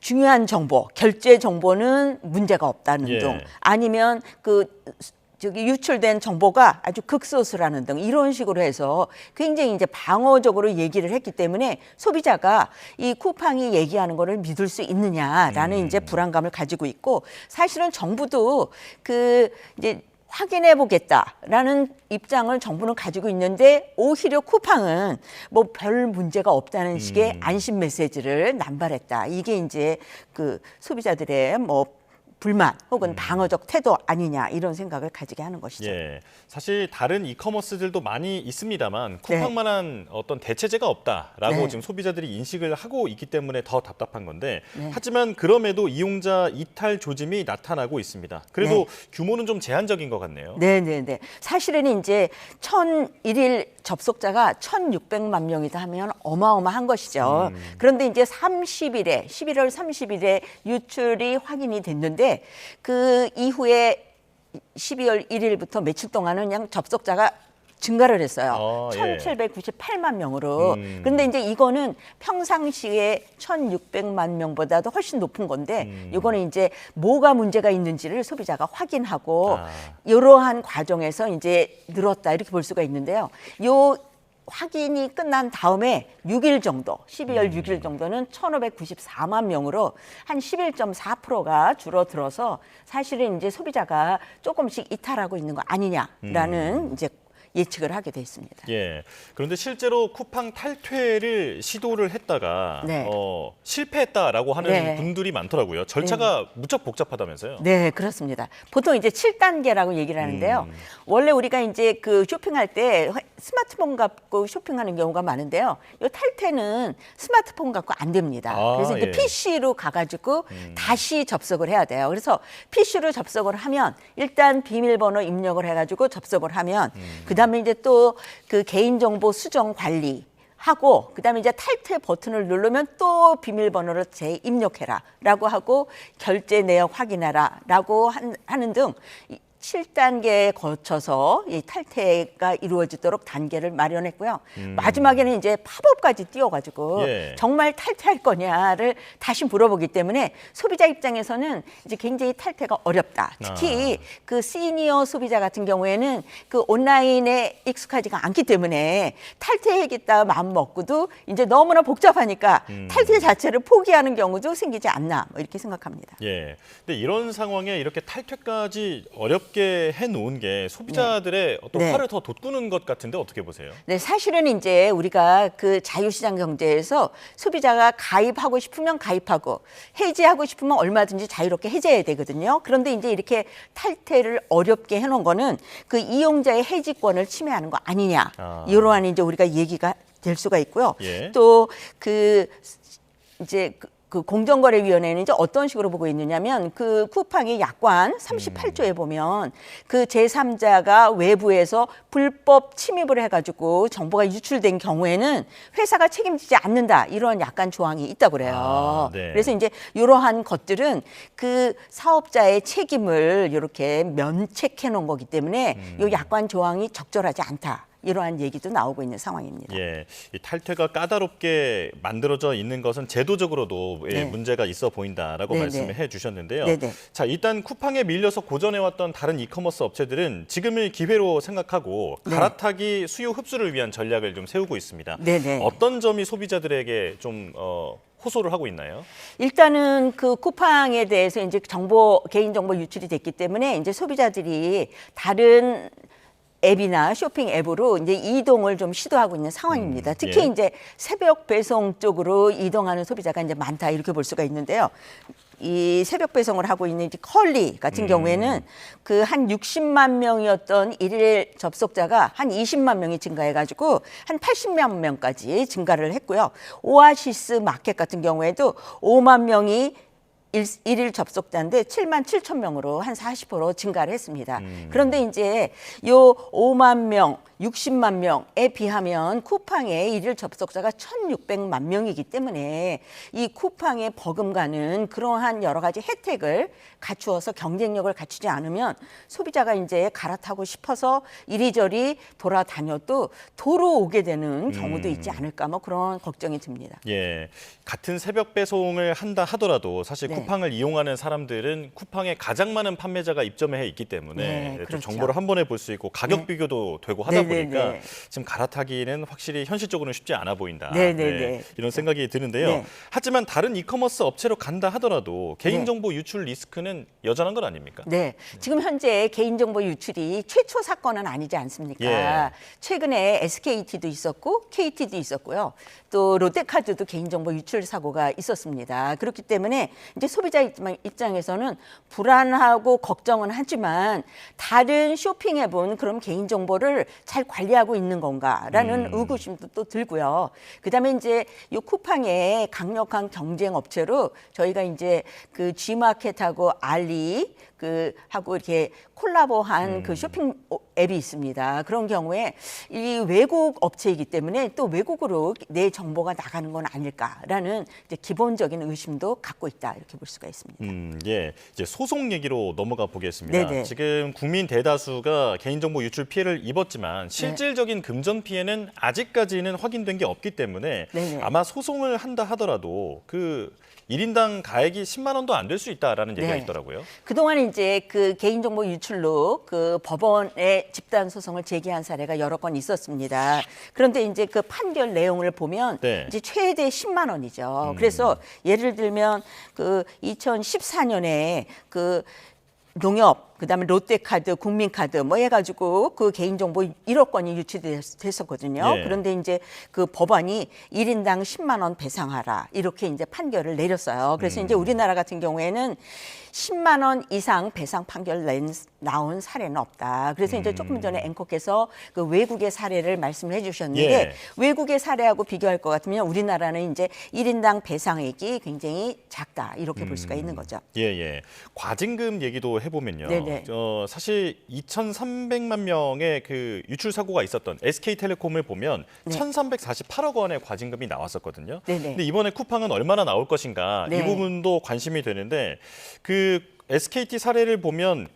S15: 중요한 정보, 결제 정보는 문제가 없다는 예. 등 아니면 유출된 정보가 아주 극소수라는 등 이런 식으로 해서 굉장히 이제 방어적으로 얘기를 했기 때문에 소비자가 이 쿠팡이 얘기하는 거를 믿을 수 있느냐라는 이제 불안감을 가지고 있고 사실은 정부도 이제 확인해 보겠다라는 입장을 정부는 가지고 있는데 오히려 쿠팡은 뭐 별 문제가 없다는 식의 안심 메시지를 남발했다. 이게 이제 소비자들의 불만 혹은 방어적 태도 아니냐 이런 생각을 가지게 하는 것이죠.
S17: 예, 사실 다른 이커머스들도 많이 있습니다만 쿠팡만한 네. 어떤 대체제가 없다라고 네. 지금 소비자들이 인식을 하고 있기 때문에 더 답답한 건데 네. 하지만 그럼에도 이용자 이탈 조짐이 나타나고 있습니다. 그래도 네. 규모는 좀 제한적인 것 같네요.
S15: 네네네. 사실은 이제 1,001일 접속자가 1,600만 명이다 하면 어마어마한 것이죠. 그런데 이제 11월 30일에 유출이 확인이 됐는데 그 이후에 12월 1일부터 며칠 동안은 그냥 접속자가 증가를 했어요. 1,798만 명으로. 그런데 이제 이거는 평상시에 1,600만 명보다도 훨씬 높은 건데 이거는 이제 뭐가 문제가 있는지를 소비자가 확인하고 이러한 과정에서 이제 늘었다 이렇게 볼 수가 있는데요. 요 확인이 끝난 다음에 6일 정도, 12월 6일 정도는 1,594만 명으로 한 11.4%가 줄어들어서 사실은 이제 소비자가 조금씩 이탈하고 있는 거 아니냐라는 이제 예측을 하게 됐습니다.
S17: 예. 그런데 실제로 쿠팡 탈퇴를 시도를 했다가
S15: 네.
S17: 실패했다라고 하는
S15: 네.
S17: 분들이 많더라고요. 절차가 무척 복잡하다면서요?
S15: 네, 그렇습니다. 보통 이제 7단계라고 얘기를 하는데요. 원래 우리가 이제 그 쇼핑할 때 스마트폰 갖고 쇼핑하는 경우가 많은데요. 이 탈퇴는 스마트폰 갖고 안 됩니다. 그래서 이제 PC로 가가지고 다시 접속을 해야 돼요. 그래서 PC로 접속을 하면 일단 비밀번호 입력을 해가지고 접속을 하면 그다음에 이제 또 그 개인정보 수정 관리 하고 그다음에 이제 탈퇴 버튼을 누르면 또 비밀번호를 재입력해라라고 하고 결제 내역 확인하라라고 하는 등 7단계에 거쳐서 이 탈퇴가 이루어지도록 단계를 마련했고요. 마지막에는 이제 팝업까지 띄워가지고 정말 탈퇴할 거냐를 다시 물어보기 때문에 소비자 입장에서는 이제 굉장히 탈퇴가 어렵다. 특히 그 시니어 소비자 같은 경우에는 그 온라인에 익숙하지가 않기 때문에 탈퇴하겠다 마음 먹고도 이제 너무나 복잡하니까 탈퇴 자체를 포기하는 경우도 생기지 않나 뭐 이렇게 생각합니다.
S17: 예. 근데 이런 상황에 이렇게 탈퇴까지 어렵게 해놓은 게 소비자들의 어떤 화를 더 돋구는 것 같은데 어떻게 보세요?
S15: 네, 사실은 이제 우리가 그 자유시장 경제에서 소비자가 가입하고 싶으면 가입하고 해지하고 싶으면 얼마든지 자유롭게 해제해야 되거든요. 그런데 이제 이렇게 탈퇴를 어렵게 해놓은 거는 그 이용자의 해지권을 침해하는 거 아니냐. 이러한 이제 우리가 얘기가 될 수가 있고요. 또 그 이제 그 공정거래위원회는 이제 어떤 식으로 보고 있느냐면 그 쿠팡의 약관 38조에 보면 그 제3자가 외부에서 불법 침입을 해가지고 정보가 유출된 경우에는 회사가 책임지지 않는다 이런 약관 조항이 있다고 그래요. 그래서 이제 이러한 것들은 그 사업자의 책임을 이렇게 면책해 놓은 거기 때문에 이 약관 조항이 적절하지 않다. 이러한 얘기도 나오고 있는 상황입니다.
S17: 예, 이 탈퇴가 까다롭게 만들어져 있는 것은 제도적으로도 문제가 있어 보인다라고 말씀을 해주셨는데요. 자, 일단 쿠팡에 밀려서 고전해왔던 다른 이커머스 업체들은 지금을 기회로 생각하고 갈아타기 수요 흡수를 위한 전략을 좀 세우고 있습니다. 어떤 점이 소비자들에게 좀 호소를 하고 있나요?
S15: 일단은 그 쿠팡에 대해서 이제 개인정보 유출이 됐기 때문에 이제 소비자들이 다른 앱이나 쇼핑 앱으로 이제 이동을 좀 시도하고 있는 상황입니다. 특히 이제 새벽 배송 쪽으로 이동하는 소비자가 이제 많다 이렇게 볼 수가 있는데요. 이 새벽 배송을 하고 있는 컬리 같은 경우에는 그 한 60만 명이었던 일일 접속자가 한 20만 명이 증가해가지고 한 80만 명까지 증가를 했고요. 오아시스 마켓 같은 경우에도 5만 명이 일일 접속자인데 7만 7천 명으로 한 40% 증가를 했습니다. 그런데 이제 요 5만 명, 60만 명에 비하면 쿠팡의 일일 접속자가 1,600만 명이기 때문에 이 쿠팡에 버금가는 그러한 여러 가지 혜택을 갖추어서 경쟁력을 갖추지 않으면 소비자가 이제 갈아타고 싶어서 이리저리 돌아다녀도 도로 오게 되는 경우도 있지 않을까 뭐 그런 걱정이 듭니다.
S17: 예, 같은 새벽 배송을 한다 하더라도 사실 쿠팡을 이용하는 사람들은 쿠팡에 가장 많은 판매자가 입점해 있기 때문에 또 정보를 한 번에 볼 수 있고 가격 비교도 되고 하다 보니까 지금 갈아타기는 확실히 현실적으로는 쉽지 않아 보인다. 이런 생각이 드는데요. 하지만 다른 이커머스 업체로 간다 하더라도 개인정보 유출 리스크는 여전한 건 아닙니까?
S15: 네, 지금 현재 개인정보 유출이 최초 사건은 아니지 않습니까? 최근에 SKT도 있었고 KT도 있었고요. 또 롯데카드도 개인정보 유출 사고가 있었습니다. 그렇기 때문에 이제 소비자 입장에서는 불안하고 걱정은 하지만 다른 쇼핑 앱은 그럼 개인정보를 잘 관리하고 있는 건가라는 의구심도 또 들고요. 그다음에 이제 이 쿠팡의 강력한 경쟁 업체로 저희가 이제 그 G마켓하고 알리 하고 이렇게 콜라보한 그 쇼핑 앱이 있습니다. 그런 경우에 이 외국 업체이기 때문에 또 외국으로 내 정보가 나가는 건 아닐까라는 이제 기본적인 의심도 갖고 있다 이렇게 볼 수가 있습니다.
S17: 예, 이제 소송 얘기로 넘어가 보겠습니다. 지금 국민 대다수가 개인정보 유출 피해를 입었지만 실질적인 금전 피해는 아직까지는 확인된 게 없기 때문에 아마 소송을 한다 하더라도 그 1인당 가액이 10만 원도 안 될 수 있다라는 얘기가 있더라고요. 그동안
S15: 이제 그 개인정보 유출로 그 법원에 집단 소송을 제기한 사례가 여러 건 있었습니다. 그런데 이제 그 판결 내용을 보면 이제 최대 10만 원이죠. 그래서 예를 들면 그 2014년에 그 농협 그다음에 롯데카드, 국민카드 뭐 해가지고 그 개인정보 1억 건이 유치됐었거든요.
S17: 예.
S15: 그런데 이제 그 법원이 1인당 10만 원 배상하라 이렇게 이제 판결을 내렸어요. 그래서 이제 우리나라 같은 경우에는 10만 원 이상 배상 판결 나온 사례는 없다. 그래서 이제 조금 전에 앵커께서 그 외국의 사례를 말씀을 해주셨는데
S17: 예.
S15: 외국의 사례하고 비교할 것 같으면 우리나라는 이제 1인당 배상액이 굉장히 작다 이렇게 볼 수가 있는 거죠.
S17: 예. 과징금 얘기도 해보면요.
S15: 네네.
S17: 사실 2,300만 명의 그 유출 사고가 있었던 SK텔레콤을 보면
S15: 네.
S17: 1,348억 원의 과징금이 나왔었거든요.
S15: 네네.
S17: 근데 이번에 쿠팡은 얼마나 나올 것인가
S15: 네.
S17: 이 부분도 관심이 되는데 그 SKT 사례를 보면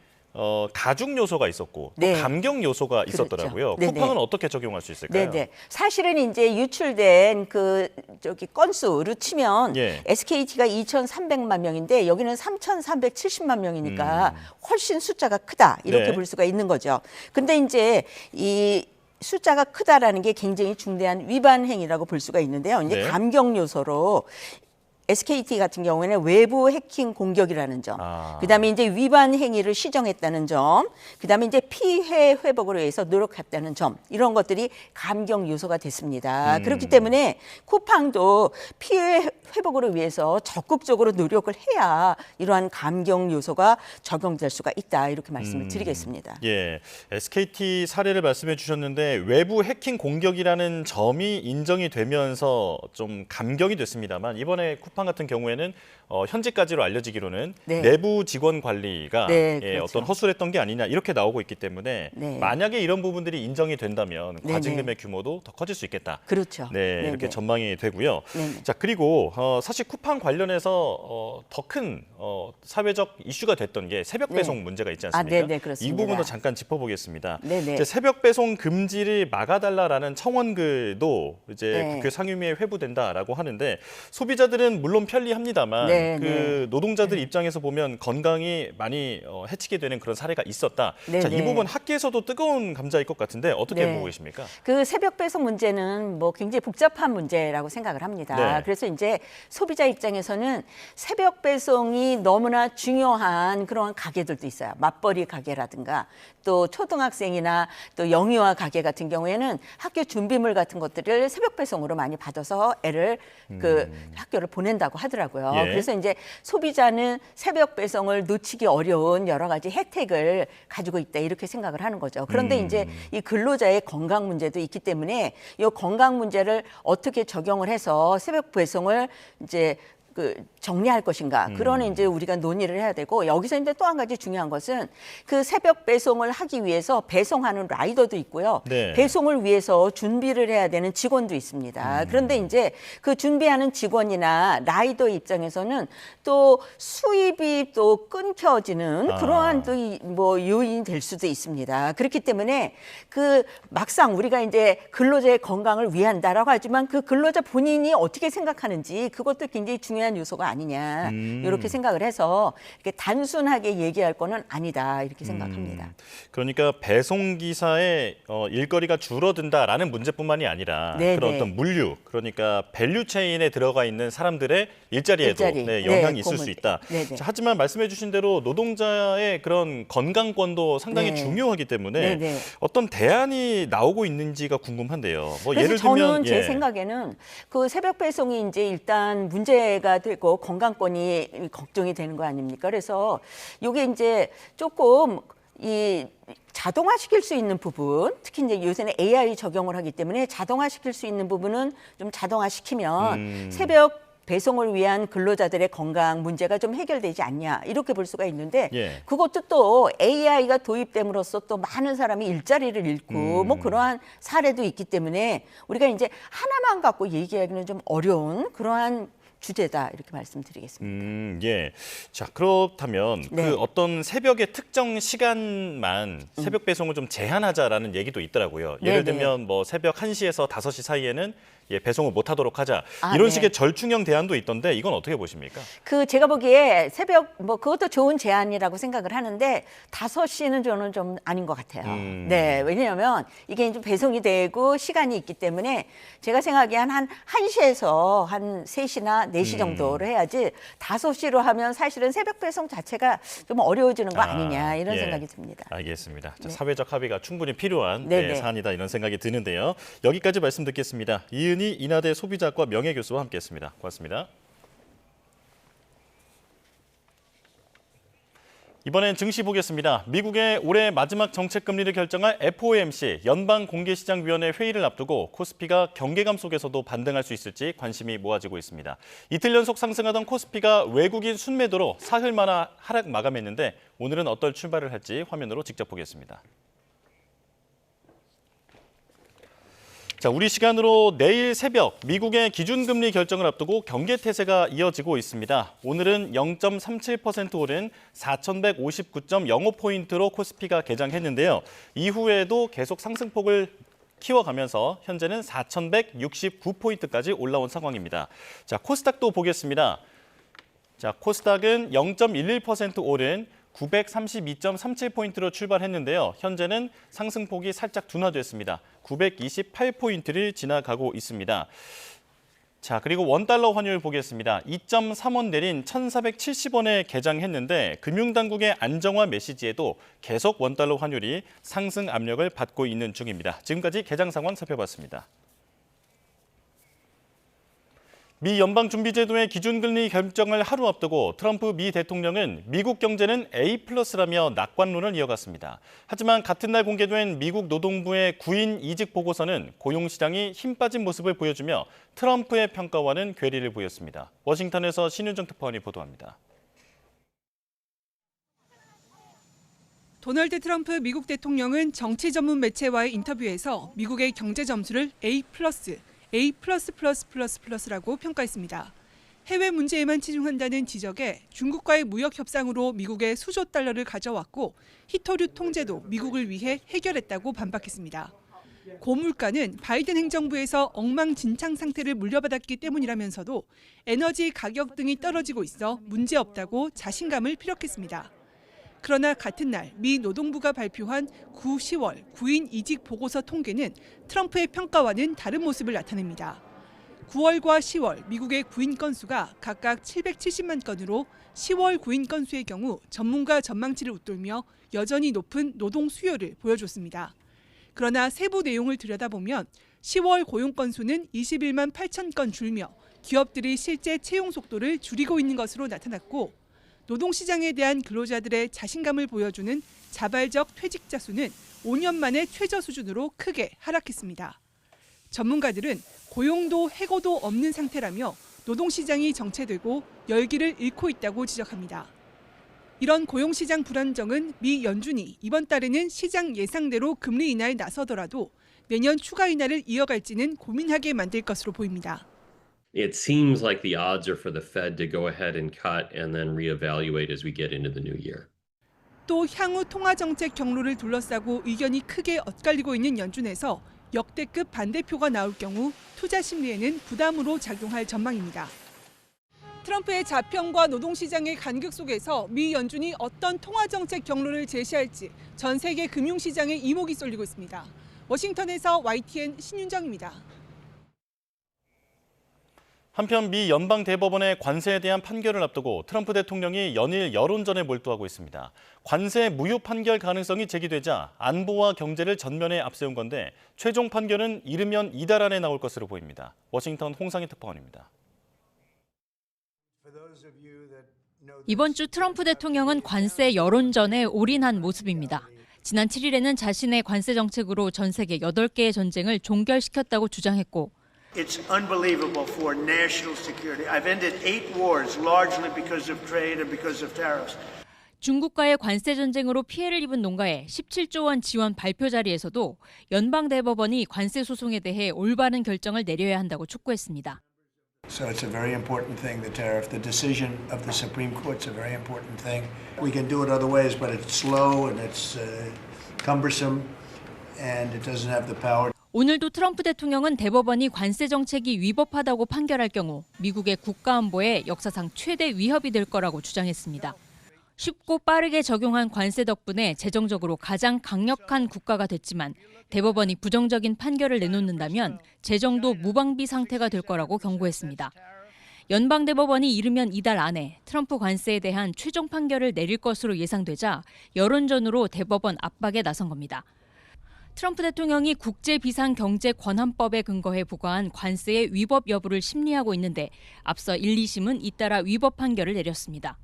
S17: 가중 요소가 있었고 또
S15: 네.
S17: 감경 요소가 있었더라고요.
S15: 네네.
S17: 쿠팡은 어떻게 적용할 수 있을까요?
S15: 네네. 사실은 이제 유출된 그 건수로 치면
S17: 예.
S15: SKT가 2,300만 명인데 여기는 3,370만 명이니까 훨씬 숫자가 크다 이렇게
S17: 네.
S15: 볼 수가 있는 거죠. 근데 이제 이 숫자가 크다라는 게 굉장히 중대한 위반 행위라고 볼 수가 있는데요. 이제
S17: 네.
S15: 감경 요소로 SKT 같은 경우에는 외부 해킹 공격이라는 점, 그다음에 이제 위반 행위를 시정했다는 점, 그다음에 이제 피해 회복을 위해서 노력했다는 점, 이런 것들이 감경 요소가 됐습니다. 그렇기 때문에 쿠팡도 피해 회복을 위해서 적극적으로 노력을 해야 이러한 감경 요소가 적용될 수가 있다 이렇게 말씀을 드리겠습니다.
S17: 예, SKT 사례를 말씀해 주셨는데 외부 해킹 공격이라는 점이 인정이 되면서 좀 감경이 됐습니다만 이번에 쿠팡 같은 경우에는 현재까지로 알려지기로는
S15: 네.
S17: 내부 직원 관리가
S15: 네,
S17: 예,
S15: 그렇죠.
S17: 어떤 허술했던 게 아니냐 이렇게 나오고 있기 때문에
S15: 네.
S17: 만약에 이런 부분들이 인정이 된다면
S15: 네,
S17: 과징금의 규모도 더 커질 수 있겠다.
S15: 그렇죠.
S17: 네,
S15: 네,
S17: 이렇게
S15: 네.
S17: 전망이 되고요.
S15: 네.
S17: 자 그리고 사실 쿠팡 관련해서 더 큰 사회적 이슈가 됐던 게 새벽 배송
S15: 네.
S17: 문제가 있지
S15: 아,
S17: 않습니까?
S15: 네, 네,
S17: 이
S15: 그렇습니다.
S17: 부분도 잠깐 짚어보겠습니다.
S15: 네, 네.
S17: 이제 새벽 배송 금지를 막아달라라는 청원글도 이제
S15: 네.
S17: 국회 상임위에 회부된다라고 하는데 소비자들은 물론 편리합니다만
S15: 네,
S17: 그
S15: 네.
S17: 노동자들 입장에서 보면 건강이 많이 해치게 되는 그런 사례가 있었다.
S15: 네,
S17: 자, 이
S15: 네.
S17: 부분 학계에서도 뜨거운 감자일 것 같은데 어떻게
S15: 네.
S17: 보고 계십니까?
S15: 그 새벽 배송 문제는 뭐 굉장히 복잡한 문제라고 생각을 합니다.
S17: 네.
S15: 그래서 이제 소비자 입장에서는 새벽 배송이 너무나 중요한 그런 가게들도 있어요. 맞벌이 가게라든가 또 초등학생이나 또 영유아 가게 같은 경우에는 학교 준비물 같은 것들을 새벽 배송으로 많이 받아서 애를 그 학교를 보낸다고 하더라고요.
S17: 예.
S15: 그래서 이제 소비자는 새벽 배송을 놓치기 어려운 여러 가지 혜택을 가지고 있다 이렇게 생각을 하는 거죠. 그런데 이제 이 근로자의 건강 문제도 있기 때문에 이 건강 문제를 어떻게 적용을 해서 새벽 배송을 이제 그 정리할 것인가 그런 이제 우리가 논의를 해야 되고 여기서 이제 또 한 가지 중요한 것은 그 새벽 배송을 하기 위해서 배송하는 라이더도 있고요.
S17: 네.
S15: 배송을 위해서 준비를 해야 되는 직원도 있습니다. 그런데 이제 그 준비하는 직원이나 라이더 입장에서는 또 수입이 또 끊겨지는 그러한 또 뭐 요인이 될 수도 있습니다. 그렇기 때문에 그 막상 우리가 이제 근로자의 건강을 위한다라고 하지만 그 근로자 본인이 어떻게 생각하는지 그것도 굉장히 중요한 요소가 아니냐 이렇게 생각을 해서 이렇게 단순하게 얘기할 거는 아니다 이렇게 생각합니다.
S17: 그러니까 배송 기사의 일거리가 줄어든다라는 문제뿐만이 아니라
S15: 네,
S17: 그런
S15: 네.
S17: 어떤 물류, 그러니까 밸류 체인에 들어가 있는 사람들의 일자리에도
S15: 일자리.
S17: 네, 영향이
S15: 네,
S17: 있을
S15: 그
S17: 수
S15: 문제.
S17: 있다.
S15: 네, 네.
S17: 자, 하지만 말씀해주신 대로 노동자의 그런 건강권도 상당히
S15: 네.
S17: 중요하기 때문에
S15: 네, 네.
S17: 어떤 대안이 나오고 있는지가 궁금한데요. 뭐
S15: 그래서
S17: 예를
S15: 저는
S17: 들면
S15: 제 생각에는 그 새벽 배송이 이제 일단 문제가 되고 건강권이 걱정이 되는 거 아닙니까? 그래서 이게 이제 조금 이 자동화시킬 수 있는 부분, 특히 이제 요새는 AI 적용을 하기 때문에 자동화시킬 수 있는 부분은 좀 자동화시키면 새벽 배송을 위한 근로자들의 건강 문제가 좀 해결되지 않냐 이렇게 볼 수가 있는데
S17: 예.
S15: 그것도 또 AI가 도입됨으로써 또 많은 사람이 일자리를 잃고 뭐 그러한 사례도 있기 때문에 우리가 이제 하나만 갖고 얘기하기는 좀 어려운 그러한 주제다 이렇게 말씀드리겠습니다.
S17: 예. 자, 그렇다면
S15: 네.
S17: 그 어떤 새벽의 특정 시간만 새벽 배송을 좀 제한하자라는 얘기도 있더라고요. 예를
S15: 네, 네.
S17: 들면 뭐 새벽 1시에서 5시 사이에는 배송을 못하도록 하자.
S15: 아,
S17: 이런
S15: 네.
S17: 식의 절충형 대안도 있던데 이건 어떻게 보십니까?
S15: 제가 보기에 새벽 그것도 좋은 제안이라고 생각을 하는데 5시는 저는 좀 아닌 것 같아요. 네, 왜냐하면 이게 좀 배송이 되고 시간이 있기 때문에 제가 생각하기엔 한 1시에서 한 3시나 4시 정도로 해야지 5시로 하면 사실은 새벽 배송 자체가 좀 어려워지는 거 아니냐 이런 생각이 듭니다.
S17: 알겠습니다. 자,
S15: 네.
S17: 사회적 합의가 충분히 필요한
S15: 네네.
S17: 사안이다 이런 생각이 드는데요. 여기까지 말씀 듣겠습니다. 이은희 인하대 소비자과 명예교수와 함께했습니다. 고맙습니다. 이번엔 증시 보겠습니다. 미국의 올해 마지막 정책 금리를 결정할 FOMC 연방공개시장위원회 회의를 앞두고 코스피가 경계감 속에서도 반등할 수 있을지 관심이 모아지고 있습니다. 이틀 연속 상승하던 코스피가 외국인 순매도로 사흘 만에 하락 마감했는데 오늘은 어떨 출발을 할지 화면으로 직접 보겠습니다. 자, 우리 시간으로 내일 새벽 미국의 기준금리 결정을 앞두고 경계태세가 이어지고 있습니다. 오늘은 0.37% 오른 4,159.05포인트로 코스피가 개장했는데요. 이후에도 계속 상승폭을 키워가면서 현재는 4,169포인트까지 올라온 상황입니다. 자, 코스닥도 보겠습니다. 자, 코스닥은 0.11% 오른 932.37포인트로 출발했는데요. 현재는 상승폭이 살짝 둔화됐습니다. 928포인트를 지나가고 있습니다. 자, 그리고 원달러 환율 보겠습니다. 2.3원 내린 1,470원에 개장했는데 금융당국의 안정화 메시지에도 계속 원달러 환율이 상승 압력을 받고 있는 중입니다. 지금까지 개장 상황 살펴봤습니다. 미 연방준비제도의 기준금리 결정을 하루 앞두고 트럼프 미 대통령은 미국 경제는 A+라며 낙관론을 이어갔습니다. 하지만 같은 날 공개된 미국 노동부의 구인 이직 보고서는 고용시장이 힘 빠진 모습을 보여주며 트럼프의 평가와는 괴리를 보였습니다. 워싱턴에서 신윤정 특파원이 보도합니다.
S16: 도널드 트럼프 미국 대통령은 정치 전문 매체와의 인터뷰에서 미국의 경제 점수를 A+라고 평가했습니다. 해외 문제에만 치중한다는 지적에 중국과의 무역 협상으로 미국의 수조 달러를 가져왔고 희토류 통제도 미국을 위해 해결했다고 반박했습니다. 고물가는 바이든 행정부에서 엉망진창 상태를 물려받았기 때문이라면서도 에너지 가격 등이 떨어지고 있어 문제없다고 자신감을 피력했습니다. 그러나 같은 날 미 노동부가 발표한 10월 구인 이직 보고서 통계는 트럼프의 평가와는 다른 모습을 나타냅니다. 9월과 10월 미국의 구인 건수가 각각 770만 건으로 10월 구인 건수의 경우 전문가 전망치를 웃돌며 여전히 높은 노동 수요를 보여줬습니다. 그러나 세부 내용을 들여다보면 10월 고용 건수는 21만 8천 건 줄며 기업들이 실제 채용 속도를 줄이고 있는 것으로 나타났고 노동시장에 대한 근로자들의 자신감을 보여주는 자발적 퇴직자 수는 5년 만에 최저 수준으로 크게 하락했습니다. 전문가들은 고용도 해고도 없는 상태라며 노동시장이 정체되고 열기를 잃고 있다고 지적합니다. 이런 고용시장 불안정은 미 연준이 이번 달에는 시장 예상대로 금리 인하에 나서더라도 내년 추가 인하를 이어갈지는 고민하게 만들 것으로 보입니다.
S18: It seems like the odds are for the Fed to go ahead and cut and then reevaluate as we get into the new year.
S16: 또 향후 통화정책 경로를 둘러싸고 의견이 크게 엇갈리고 있는 연준에서 역대급 반대표가 나올 경우 투자 심리에는 부담으로 작용할 전망입니다. 트럼프의 자평과 노동시장의 간극 속에서 미 연준이 어떤 통화정책 경로를 제시할지 전 세계 금융시장에 이목이 쏠리고 있습니다. 워싱턴에서 YTN 신윤정입니다.
S17: 한편 미 연방대법원의 관세에 대한 판결을 앞두고 트럼프 대통령이 연일 여론전에 몰두하고 있습니다. 관세 무효 판결 가능성이 제기되자 안보와 경제를 전면에 앞세운 건데 최종 판결은 이르면 이달 안에 나올 것으로 보입니다. 워싱턴 홍상희 특파원입니다.
S19: 이번 주 트럼프 대통령은 관세 여론전에 올인한 모습입니다. 지난 7일에는 자신의 관세 정책으로 전 세계 8개의 전쟁을 종결시켰다고 주장했고
S20: It's unbelievable for national security. I've ended 8 wars largely because of trade and because of tariffs.
S19: 중국과의 관세 전쟁으로 피해를 입은 농가에 17조 원 지원 발표 자리에서도 연방대법원이 관세 소송에 대해 올바른 결정을 내려야 한다고 촉구했습니다.
S20: So it's a very important thing, the tariff. The decision of the Supreme Court's a very important thing. We can do it other ways, but it's slow and it's cumbersome and it doesn't have the power.
S19: 오늘도 트럼프 대통령은 대법원이 관세 정책이 위법하다고 판결할 경우 미국의 국가안보에 역사상 최대 위협이 될 거라고 주장했습니다. 쉽고 빠르게 적용한 관세 덕분에 재정적으로 가장 강력한 국가가 됐지만 대법원이 부정적인 판결을 내놓는다면 재정도 무방비 상태가 될 거라고 경고했습니다. 연방대법원이 이르면 이달 안에 트럼프 관세에 대한 최종 판결을 내릴 것으로 예상되자 여론전으로 대법원 압박에 나선 겁니다. 트럼프 대통령이 국제비상경제권한법에 근거해 부과한 관세의 위법 여부를 심리하고 있는데 앞서 1, 2심은 잇따라 위법 판결을 내렸습니다.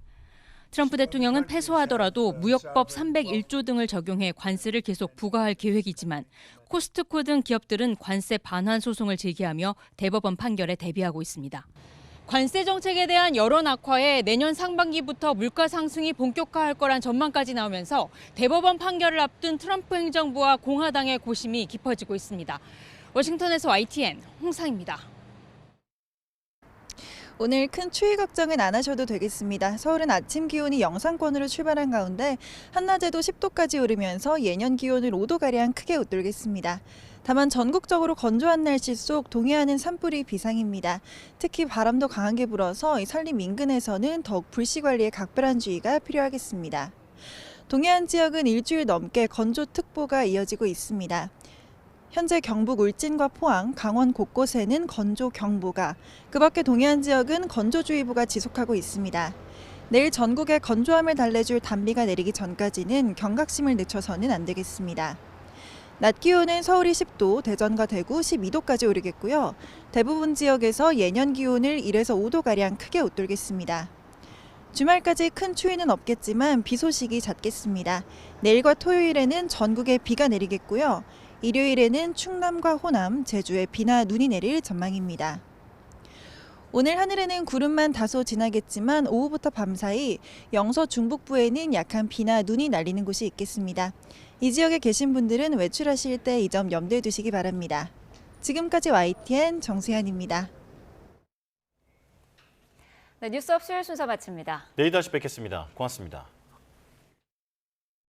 S19: 트럼프 대통령은 패소하더라도 무역법 301조 등을 적용해 관세를 계속 부과할 계획이지만 코스트코 등 기업들은 관세 반환 소송을 제기하며 대법원 판결에 대비하고 있습니다. 관세 정책에 대한 여론 악화에 내년 상반기부터 물가 상승이 본격화할 거란 전망까지 나오면서 대법원 판결을 앞둔 트럼프 행정부와 공화당의 고심이 깊어지고 있습니다. 워싱턴에서 YTN 홍상입니다.
S4: 오늘 큰 추위 걱정은 안 하셔도 되겠습니다. 서울은 아침 기온이 영상권으로 출발한 가운데 한낮에도 10도까지 오르면서 예년 기온을 5도가량 크게 웃돌겠습니다. 다만 전국적으로 건조한 날씨 속 동해안은 산불이 비상입니다. 특히 바람도 강하게 불어서 산림 인근에서는 더욱 불씨 관리에 각별한 주의가 필요하겠습니다. 동해안 지역은 일주일 넘게 건조특보가 이어지고 있습니다. 현재 경북 울진과 포항, 강원 곳곳에는 건조경보가, 그 밖에 동해안 지역은 건조주의보가 지속하고 있습니다. 내일 전국에 건조함을 달래줄 단비가 내리기 전까지는 경각심을 늦춰서는 안 되겠습니다. 낮 기온은 서울이 10도, 대전과 대구 12도까지 오르겠고요. 대부분 지역에서 예년 기온을 1에서 5도가량 크게 웃돌겠습니다. 주말까지 큰 추위는 없겠지만 비 소식이 잦겠습니다. 내일과 토요일에는 전국에 비가 내리겠고요. 일요일에는 충남과 호남, 제주에 비나 눈이 내릴 전망입니다. 오늘 하늘에는 구름만 다소 지나겠지만 오후부터 밤사이 영서 중북부에는 약한 비나 눈이 날리는 곳이 있겠습니다. 이 지역에 계신 분들은 외출하실 때 이 점 염두에 두시기 바랍니다. 지금까지 YTN 정수현입니다.
S1: 네, 뉴스업 수요일 순서 마칩니다.
S17: 내일 다시 뵙겠습니다. 고맙습니다.